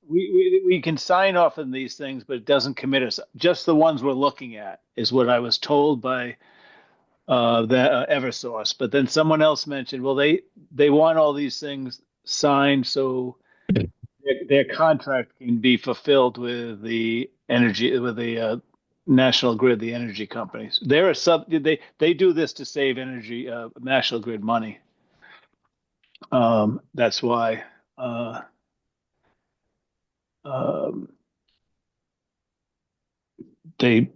we can sign off on these things, but it doesn't commit us. Just the ones we're looking at is what I was told by the Eversource. But then someone else mentioned, well, they want all these things signed so their contract can be fulfilled with the energy with the National Grid, the energy companies. They're a sub. They do this to save energy, National Grid money. That's why. Um, they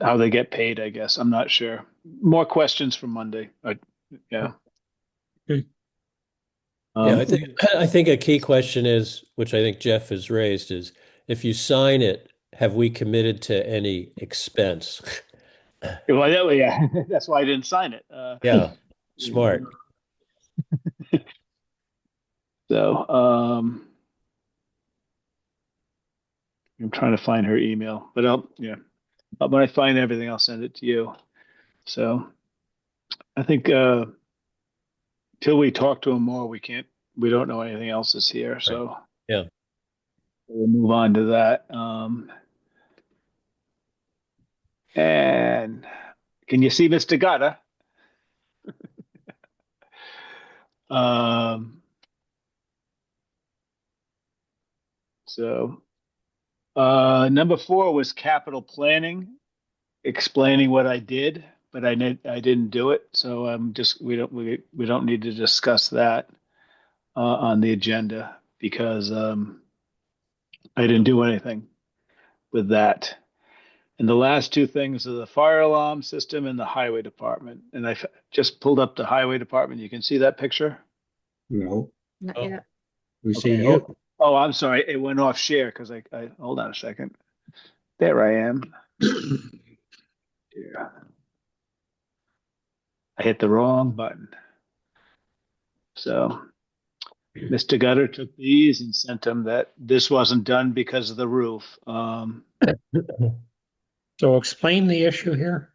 how they get paid, I guess. I'm not sure. More questions for Monday. Yeah. Okay. Yeah, I think a key question is, which I think Jeff has raised, is if you sign it, have we committed to any expense? Well, yeah, that's why I didn't sign it. Yeah, smart. So, I'm trying to find her email, but when I find everything, I'll send it to you. So, I think till we talk to him more, we don't know anything else is here. So, Yeah. we'll move on to that. And can you see Mr. Gutter? Um, so, number 4 was capital planning, explaining what I did, but I didn't do it. So we don't need to discuss that on the agenda because I didn't do anything with that. And the last 2 things are the fire alarm system and the highway department. And I just pulled up the highway department. You can see that picture. No. Not Oh. yet. We see Okay. you. Oh, I'm sorry. It went off share because I hold on a second. There I am. Yeah. I hit the wrong button. So Mr. Gutter took these and sent them that this wasn't done because of the roof. So explain the issue here.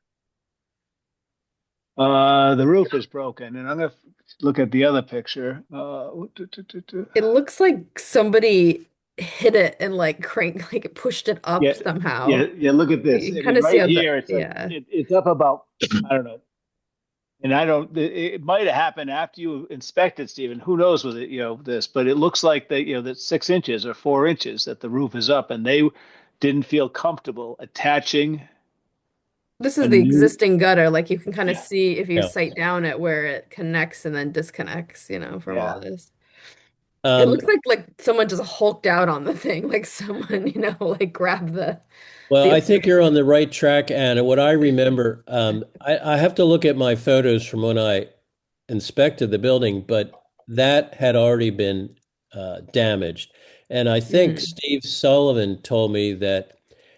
The roof is broken, and I'm gonna look at the other picture. It looks like somebody hit it and like it pushed it up Yeah, somehow. yeah. Look at this. You I kind mean, of see right how here, it's like yeah. it's up about I don't know, and I don't. It might have happened after you inspected, Stephen. Who knows with it? This, but it looks like that's 6 inches or 4 inches that the roof is up, and they didn't feel comfortable attaching This a is the new. existing gutter. Like you can kind of Yeah, see if you Yeah. sight down at where it connects and then disconnects, from yeah. all this. It Um, looks like someone just hulked out on the thing, like someone, like grabbed well, the I think you're on the right track, Anna. What I remember, I have to look at my photos from when I inspected the building, but that had already been damaged. And I think Mm. Steve Sullivan told me that,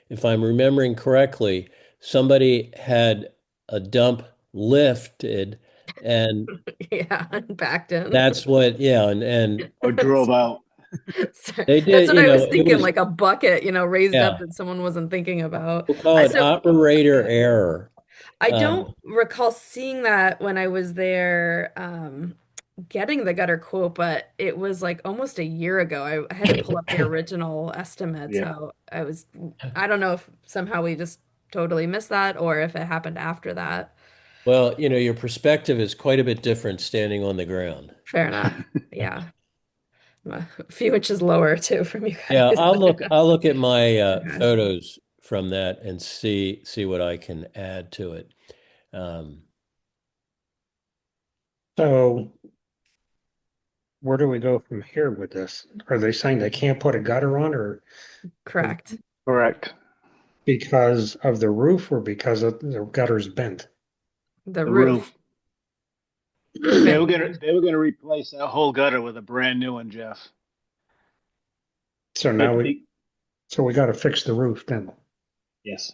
if I'm remembering correctly, somebody had a dump lifted, and Yeah, backed in. that's what, yeah, and Or drove out. Sorry. they That's did, what I was it thinking, was, like a bucket, raised up yeah, that someone wasn't thinking about. we'll call it So operator error. I don't Um, recall seeing that when I was there, getting the gutter quote, but it was like almost a year ago. I had to pull up the original estimates. Yeah. So I don't know if somehow we just totally missed that or if it happened after that. well, your perspective is quite a bit different standing on the ground. Fair enough. Yeah. I'm a few inches lower too from you Yeah, guys. I'll look at my Okay. photos from that and see what I can add to it. Um, So where do we go from here with this? Are they saying they can't put a gutter on or Correct. Correct. because of the roof or because of the gutter's bent? The The roof. roof. They were gonna replace that whole gutter with a brand new one, Jeff. So now But we got to fix the roof then. yes.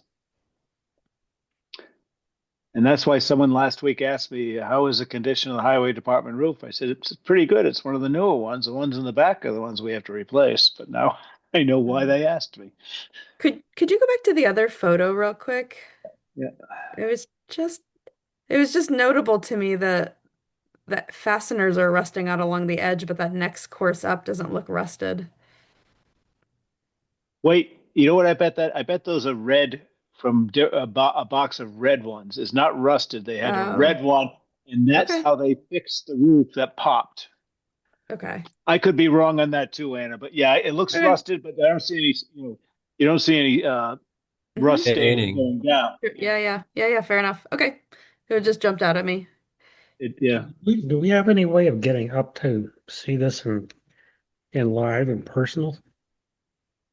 And that's why someone last week asked me, how is the condition of the highway department roof? I said, it's pretty good. It's one of the newer ones. The ones in the back are the ones we have to replace. But now I know why they asked me. Could you go back to the other photo real quick? Yeah. It was just it was just notable to me that fasteners are rusting out along the edge, but that next course up doesn't look rusted. Wait, you know what I bet those are red from a box of red ones. It's not rusted. They had a Oh, red one, and that's okay. how they fixed the roof that popped. Okay. I could be wrong on that too, Anna. But yeah, it looks Okay. rusted, but I don't see any, you don't see any rust Hmm. stains Painting. going down. Yeah, yeah. Yeah, yeah, fair enough. Okay. It just jumped out at me. Yeah. Do we have any way of getting up to see this in live and personal?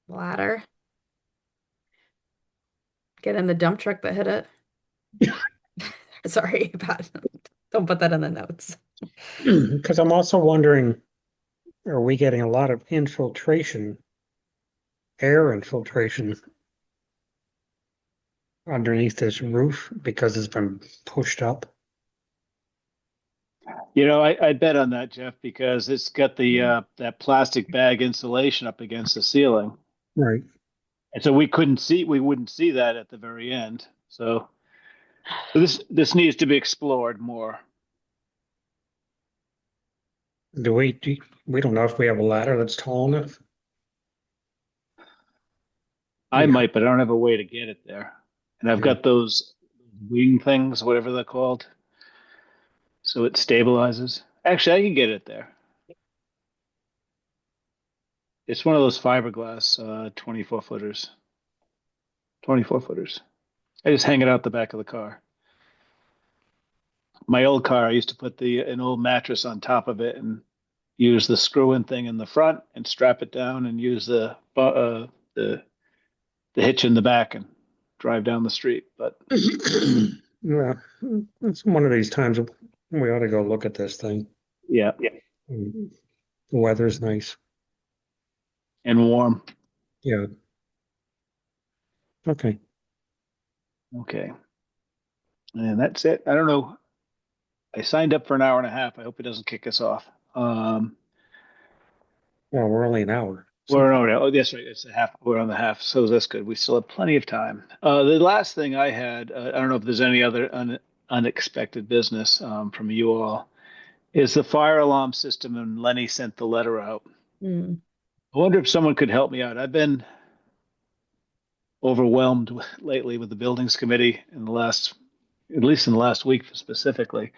Ladder. Get in the dump truck that hit it. Sorry, Pat. Don't put that in the notes. Because I'm also wondering, are we getting a lot of air infiltration underneath this roof because it's been pushed up? I bet on that, Jeff, because it's got the that plastic bag insulation up against the ceiling, Right. and so we wouldn't see that at the very end. So this needs to be explored more. We don't know if we have a ladder that's tall enough. I Yeah. might, but I don't have a way to get it there, and I've Yeah. got those wing things, whatever they're called, so it stabilizes. Actually, I can get it there. It's one of those fiberglass 24 footers. 24 footers. I just hang it out the back of the car. My old car, I used to put an old mattress on top of it and use the screw-in thing in the front and strap it down and use the hitch in the back and drive down the street. But Yeah, it's one of these times we ought to go look at this thing. yeah, The weather's nice. and warm. Yeah. Okay. Okay, and that's it. I don't know. I signed up for an hour and a half. I hope it doesn't kick us off. Well, we're only an hour. We're on. Oh, that's right. It's a half. We're on the half, so that's good. We still have plenty of time. The last thing I had, I don't know if there's any other unexpected business from you all, is the fire alarm system. And Lenny sent the letter out. Mm. I wonder if someone could help me out. I've been overwhelmed lately with the buildings committee at least in the last week specifically.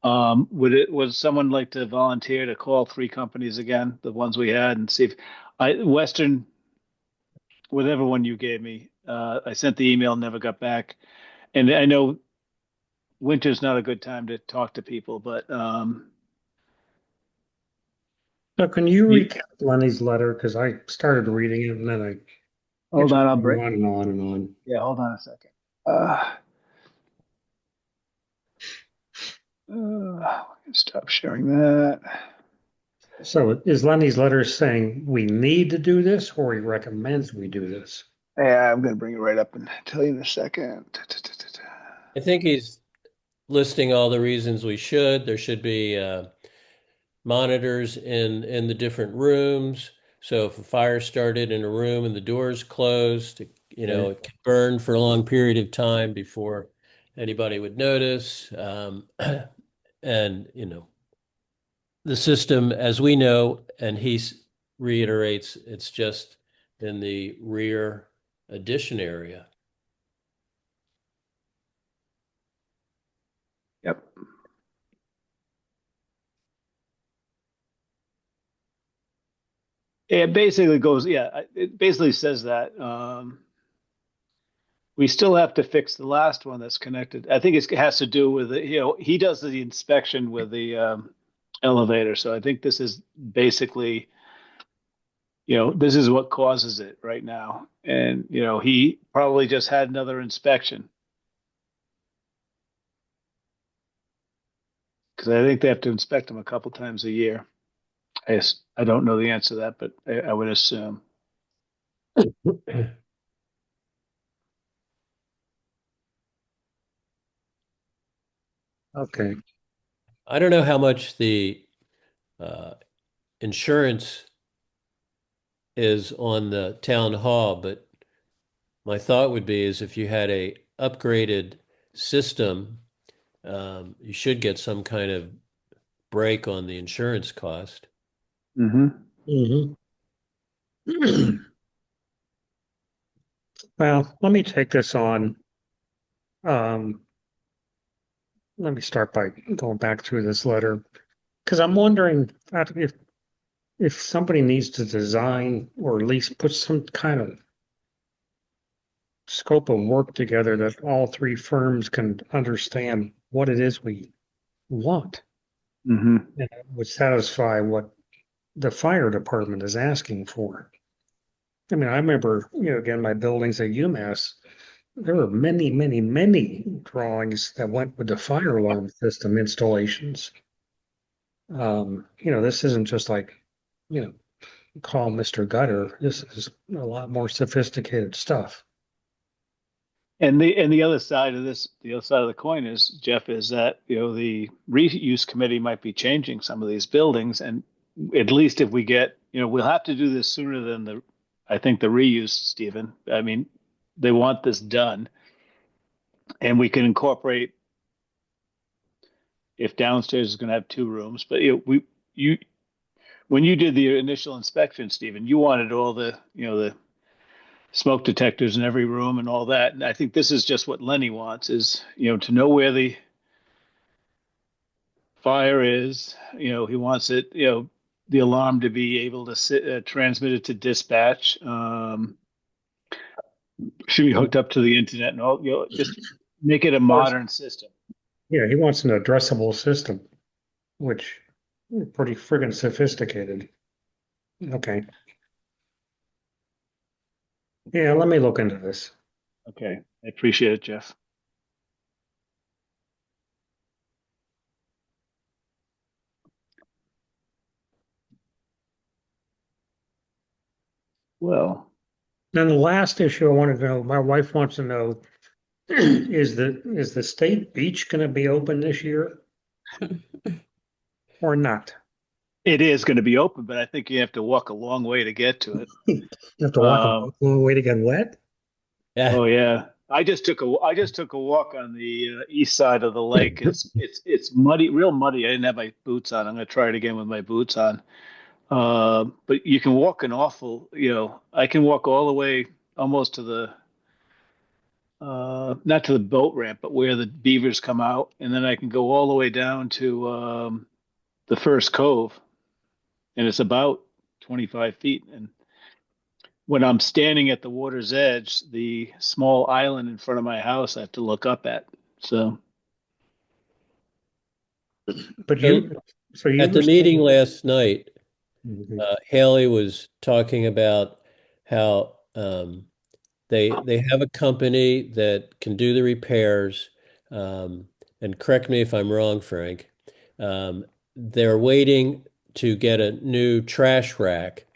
Would someone like to volunteer to call 3 companies again, the ones we had, and see if Western, whatever one you gave me, I sent the email, never got back. And I know winter's not a good time to talk to people, but So can you You- recap Lenny's letter? Because I started reading it and then it Hold just on, I'll went break. on and on and on. Yeah, hold on a second. Stop sharing that. So is Lenny's letter saying we need to do this or he recommends we do this? Yeah, I'm gonna bring it right up and tell you in a second. I think he's listing all the reasons we should. There should be monitors in the different rooms. So if a fire started in a room and the door's closed, it can burn for a long period of time before anybody would notice. And the system, as we know, and reiterates, it's just in the rear addition area. Yep. It basically goes, yeah, it basically says that we still have to fix the last one that's connected. I think it has to do with he does the inspection with the elevator. So I think this is basically, this is what causes it right now. And, he probably just had another inspection. Because I think they have to inspect them a couple times a year. I don't know the answer to that, but I would assume. Okay. I don't know how much the insurance is on the town hall, but my thought would be is if you had a upgraded system, you should get some kind of break on the insurance cost. Mm-hmm. Well, let me take this on. Let me start by going back through this letter because I'm wondering if somebody needs to design or at least put some kind of scope of work together that all three firms can understand what it is we want Mm-hmm. and it would satisfy what the fire department is asking for. I mean, I remember, again, my buildings at UMass, there were many, many, many drawings that went with the fire alarm system installations. This isn't just like, call Mr. Gutter. This is a lot more sophisticated stuff. And the other side of this, the other side of the coin is, Jeff, is that the reuse committee might be changing some of these buildings, and at least if we get, we'll have to do this sooner than I think the reuse, Stephen. I mean, they want this done, and we can incorporate if downstairs is going to have 2 rooms. But when you did the initial inspection, Stephen, you wanted all the the smoke detectors in every room and all that. And I think this is just what Lenny wants is, to know where the fire is. He wants it, the alarm to be able to transmit it to dispatch. Should be hooked up to the internet and all, just make it a modern system. Yeah, he wants an addressable system, which is pretty friggin' sophisticated. Okay. Yeah, let me look into this. Okay. I appreciate it, Jeff. Well, Then the last issue I wanted to know, my wife wants to know, is the state beach going to be open this year or not? it is going to be open, but I think you have to walk a long way to get to it. You have to walk a long way to get wet? Yeah. Oh yeah. I just took a walk on the east side of the lake. It's muddy, real muddy. I didn't have my boots on. I'm going to try it again with my boots on. But you can walk an awful, I can walk all the way almost to the not to the boat ramp, but where the beavers come out, and then I can go all the way down to the first cove, and it's about 25 feet. And when I'm standing at the water's edge, the small island in front of my house, I have to look up at. So, But So so you at the were meeting saying, last night, Mhm. Haley was talking about how they have a company that can do the repairs. And correct me if I'm wrong, Frank. They're waiting to get a new trash rack,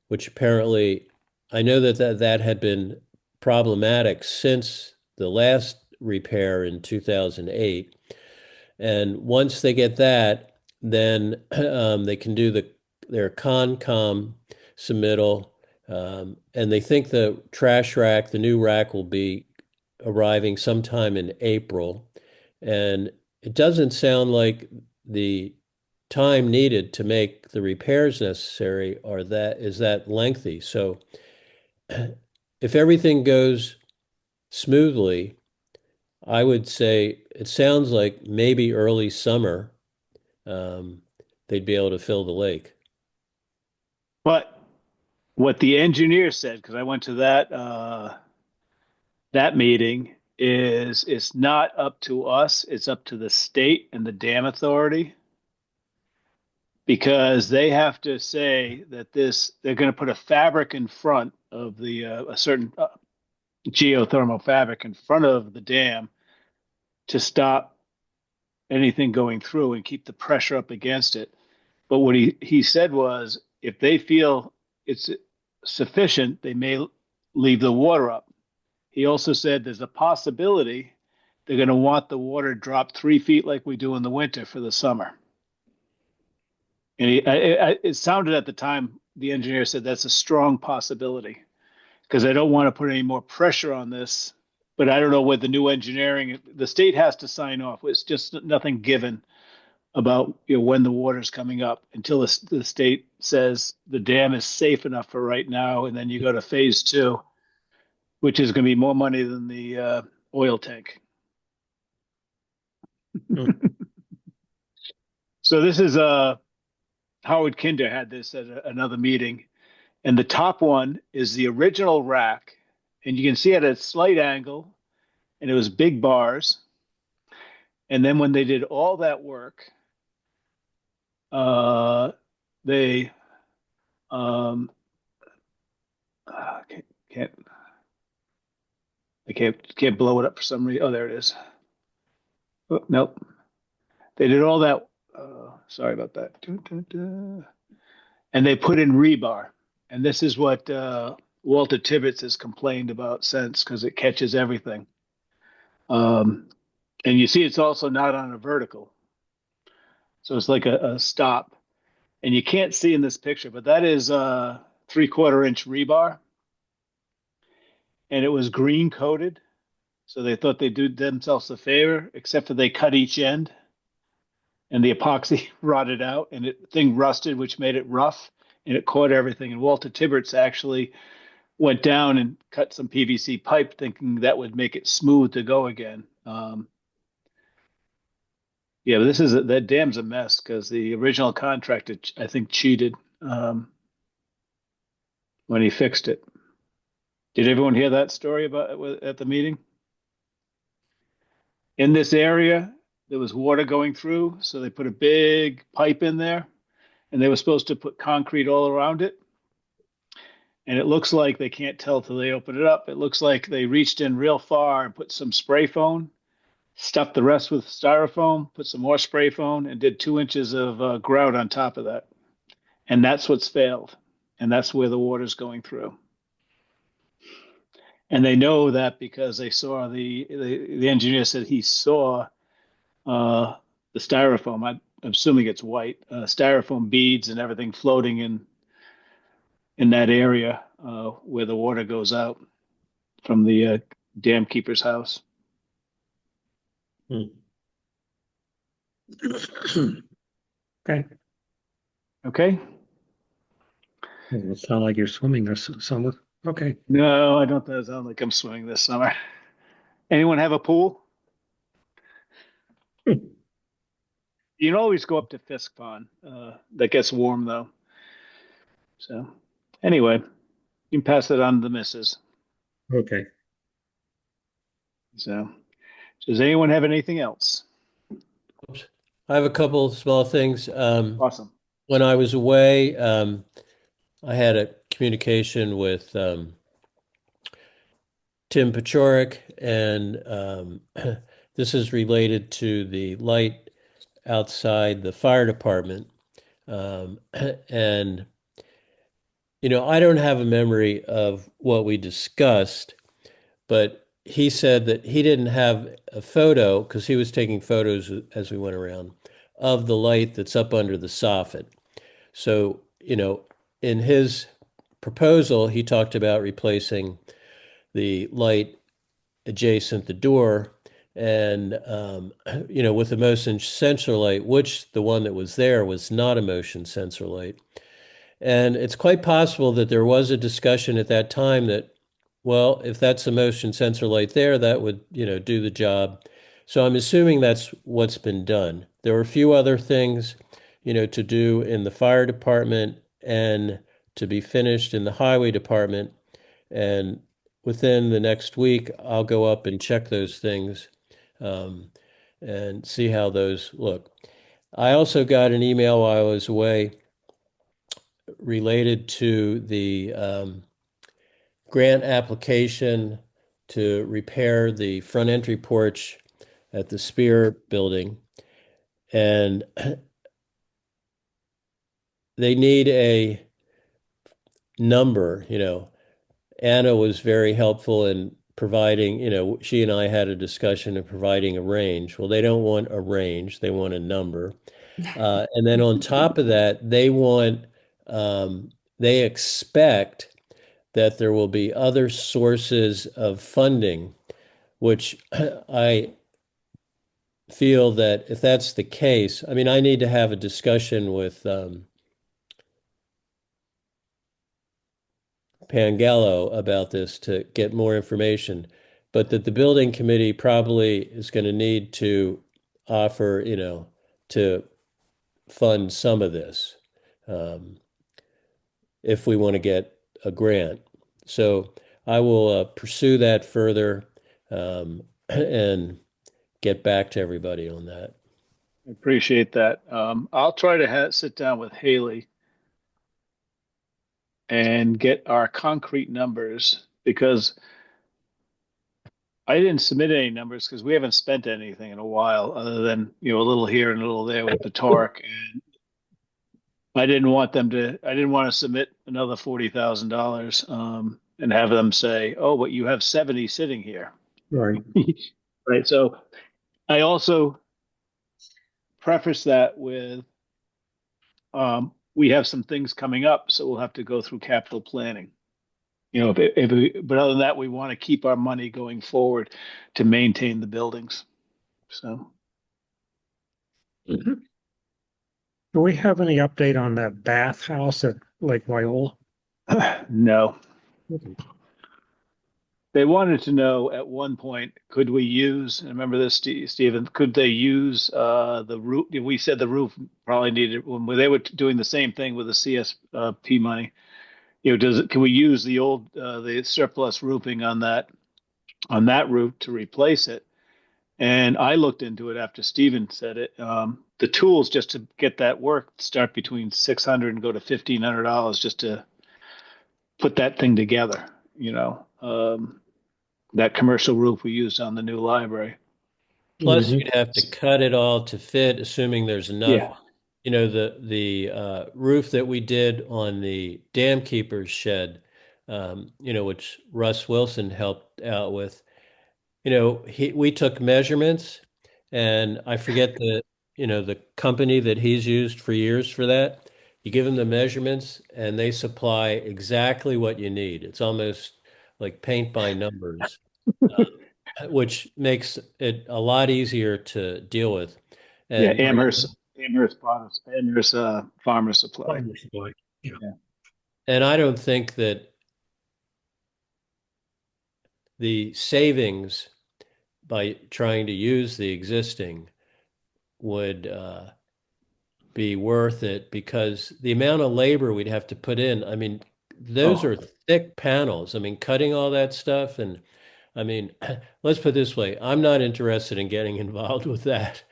which apparently I know that had been problematic since the last repair in 2008. And once they get that, then they can do their Concom submittal, and they think the trash rack, the new rack, will be arriving sometime in April. And it doesn't sound like the time needed to make the repairs necessary is that lengthy. So if everything goes smoothly, I would say it sounds like maybe early summer, um, they'd be able to fill the lake. But what the engineer said, because I went to that meeting, is it's not up to us, it's up to the state and the dam authority, because they have to say that they're going to put a fabric in front of a certain geothermal fabric in front of the dam to stop anything going through and keep the pressure up against it. But what he said was, if they feel it's sufficient, they may leave the water up. He also said there's a possibility they're going to want the water dropped 3 feet like we do in the winter for the summer. And it sounded at the time, the engineer said that's a strong possibility because I don't want to put any more pressure on this. But I don't know what the new engineering, the state has to sign off. It's just nothing given about when the water's coming up until the state says the dam is safe enough for right now. And then you go to phase two, which is going to be more money than the oil tank. Hmm. So this is Howard Kinder had this at another meeting, and the top one is the original rack, and you can see it at a slight angle, and it was big bars. And then when they did all that work, they can't I can't blow it up for some reason. Oh, there it is. Oh, nope. They did all that. Sorry about that. And they put in rebar. And this is what Walter Tibbetts has complained about since, because it catches everything. And you see, it's also not on a vertical. So it's like a stop. And you can't see in this picture, but that is 3/4 inch rebar. And it was green coated. So they thought they'd do themselves a favor, except for they cut each end and the epoxy rotted out and the thing rusted, which made it rough and it caught everything. And Walter Tibbetts actually went down and cut some PVC pipe, thinking that would make it smooth to go again. Yeah, but that dam's a mess because the original contractor, I think, cheated when he fixed it. Did everyone hear that story about at the meeting? In this area, there was water going through, so they put a big pipe in there, and they were supposed to put concrete all around it. And it looks like they can't tell till they open it up. It looks like they reached in real far and put some spray foam, stuffed the rest with styrofoam, put some more spray foam, and did 2 inches of grout on top of that. And that's what's failed. And that's where the water's going through. And they know that because they saw the engineer said he saw the styrofoam. I'm assuming it's white, styrofoam beads and everything floating in that area where the water goes out from the dam keeper's house. Okay. Okay. Doesn't sound like you're swimming this summer. Okay. No, I don't sound like I'm swimming this summer. Anyone have a pool? Hmm. You can always go up to Fisk Pond. That gets warm though. So anyway, you can pass it on to the missus. Okay. So does anyone have anything else? Oops. I have a couple small things. Awesome. when I was away, I had a communication with Tim Pachorik, and this is related to the light outside the fire department. And, I don't have a memory of what we discussed, but he said that he didn't have a photo because he was taking photos as we went around of the light that's up under the soffit. So, in his proposal, he talked about replacing the light adjacent the door and, with a motion sensor light, which the one that was there was not a motion sensor light. And it's quite possible that there was a discussion at that time that, well, if that's a motion sensor light there, that would, do the job. So I'm assuming that's what's been done. There were a few other things, to do in the fire department and to be finished in the highway department. And within the next week, I'll go up and check those things and see how those look. I also got an email while I was away related to the grant application to repair the front entry porch at the Spear building. And they need a number, Anna was very helpful in providing, she and I had a discussion of providing a range. Well, they don't want a range, they want a number. And then on top of that, they expect that there will be other sources of funding, which I feel that if that's the case, I need to have a discussion with Pangello about this to get more information, but that the building committee probably is going to need to offer, to fund some of this if we want to get a grant. So I will pursue that further and get back to everybody on that. I appreciate that. I'll try to sit down with Haley and get our concrete numbers, because I didn't submit any numbers because we haven't spent anything in a while other than, a little here and a little there with the torque. And I didn't want to submit another $40,000 and have them say, oh, but you have 70 sitting here. Right. Right. So I also preface that with, we have some things coming up, so we'll have to go through capital planning. But other than that, we want to keep our money going forward to maintain the buildings. So. Do we have any update on that bathhouse at Lake Wyola? No. They wanted to know at one point, could we use, remember this, Stephen, could they use the roof? We said the roof probably needed, when they were doing the same thing with the CSP money, can we use the old, the surplus roofing on that roof to replace it? And I looked into it after Stephen said it. The tools just to get that work start between $600 and go to $1,500 just to put that thing together, that commercial roof we used on the new library. Plus, you'd have to cut it all to fit, assuming there's enough. Yeah. The roof that we did on the dam keeper's shed, which Russ Wilson helped out with. We took measurements, and I forget the company that he's used for years for that. You give them the measurements, and they supply exactly what you need. It's almost like paint by numbers, which makes it a lot easier to deal with. And, Amherst Farmer Supply. Yeah. And I don't think that the savings by trying to use the existing would be worth it, because the amount of labor we'd have to put in, those are thick panels. Cutting all that stuff. And let's put it this way, I'm not interested in getting involved with that.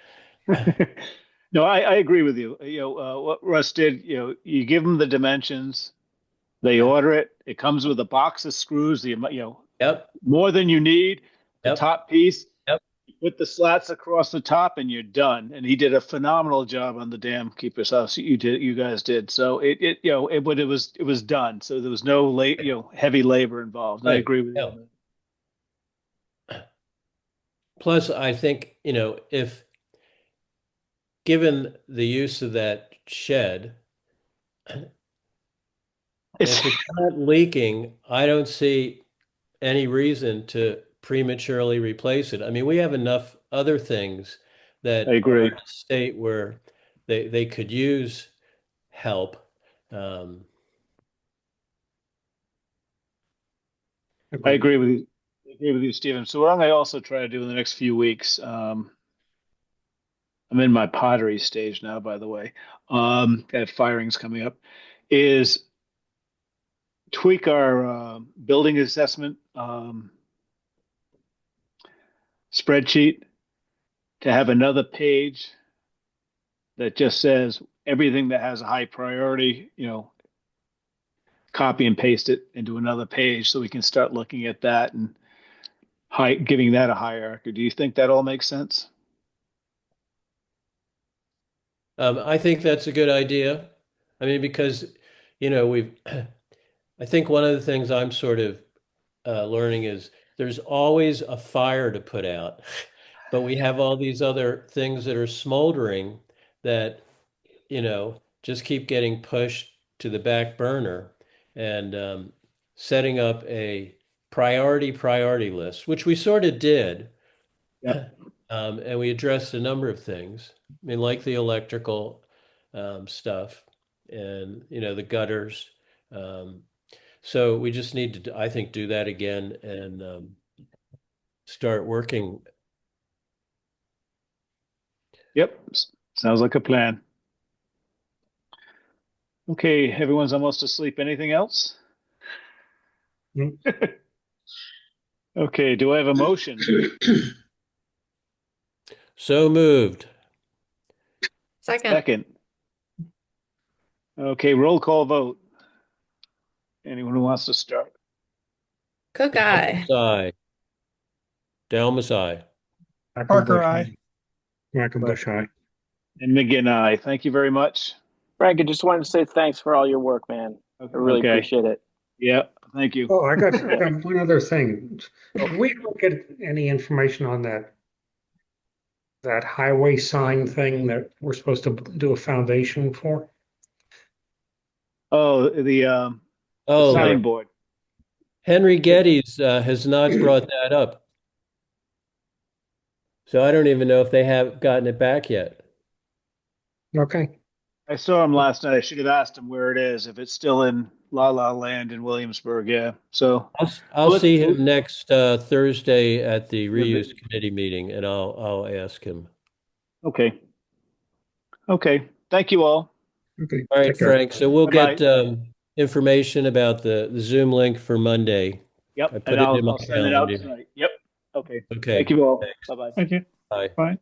No, I agree with you. What Russ did, you give them the dimensions, they order it. It comes with a box of screws, Yep, more than you need. The yep, top piece, yep. you put the slats across the top, and you're done. And he did a phenomenal job on the Dam Keeper's House. You guys did. So but it was done. So there was no heavy labor involved. I Right. agree with you Yeah. on that. Plus, I think, if given the use of that shed, It's if it's not leaking, I don't see any reason to prematurely replace it. I mean, we have enough other things I that are agree. in a state where they could use help. Um, I agree with you. I agree with you, Stephen. So what I'm going to also try to do in the next few weeks, I'm in my pottery stage now, by the way. Got firings coming up, is tweak our building assessment spreadsheet to have another page that just says everything that has a high priority, copy and paste it into another page so we can start looking at that and giving that a hierarchy. Do you think that all makes sense? I think that's a good idea. I mean, because, I think one of the things I'm sort of learning is there's always a fire to put out, but we have all these other things that are smoldering that, just keep getting pushed to the back burner, and setting up a priority list, which we sort of did. Yep. And we addressed a number of things. I mean, like the electrical stuff and, the gutters. Um, so we just need to, I think, do that again and start working. Yep. Sounds like a plan. Okay, everyone's almost asleep. Anything else? Nope. Okay, do I have a motion? So moved. Second, Second. Okay, roll call vote. Anyone who wants to start? Cook eye. Aye. Dalmas, aye. Parker, aye. Quackenbush, aye. And McGinn, aye. Thank you very much. Frank, I just wanted to say thanks for all your work, man. I really Okay. appreciate it. Yeah, thank you. Oh, I got one other thing. Did we ever get any information on that highway sign thing that we're supposed to do a foundation for? Oh, the Oh, signboard. Henry Geddes has not brought that up. So I don't even know if they have gotten it back yet. Okay. I saw him last night. I should have asked him where it is, if it's still in La La Land in Williamsburg. Yeah. So I'll Let's- see him next Thursday at the reuse committee meeting, and I'll ask him. okay. Okay. Thank you all. Okay. All right, Take care. Frank. So we'll Bye-bye. get information about the Zoom link for Monday. Yep. I put And it in my I'll send it out calendar. tonight. Yep. Okay. Okay. Thank you all. Thanks. Bye bye. Thank you. Bye. Bye.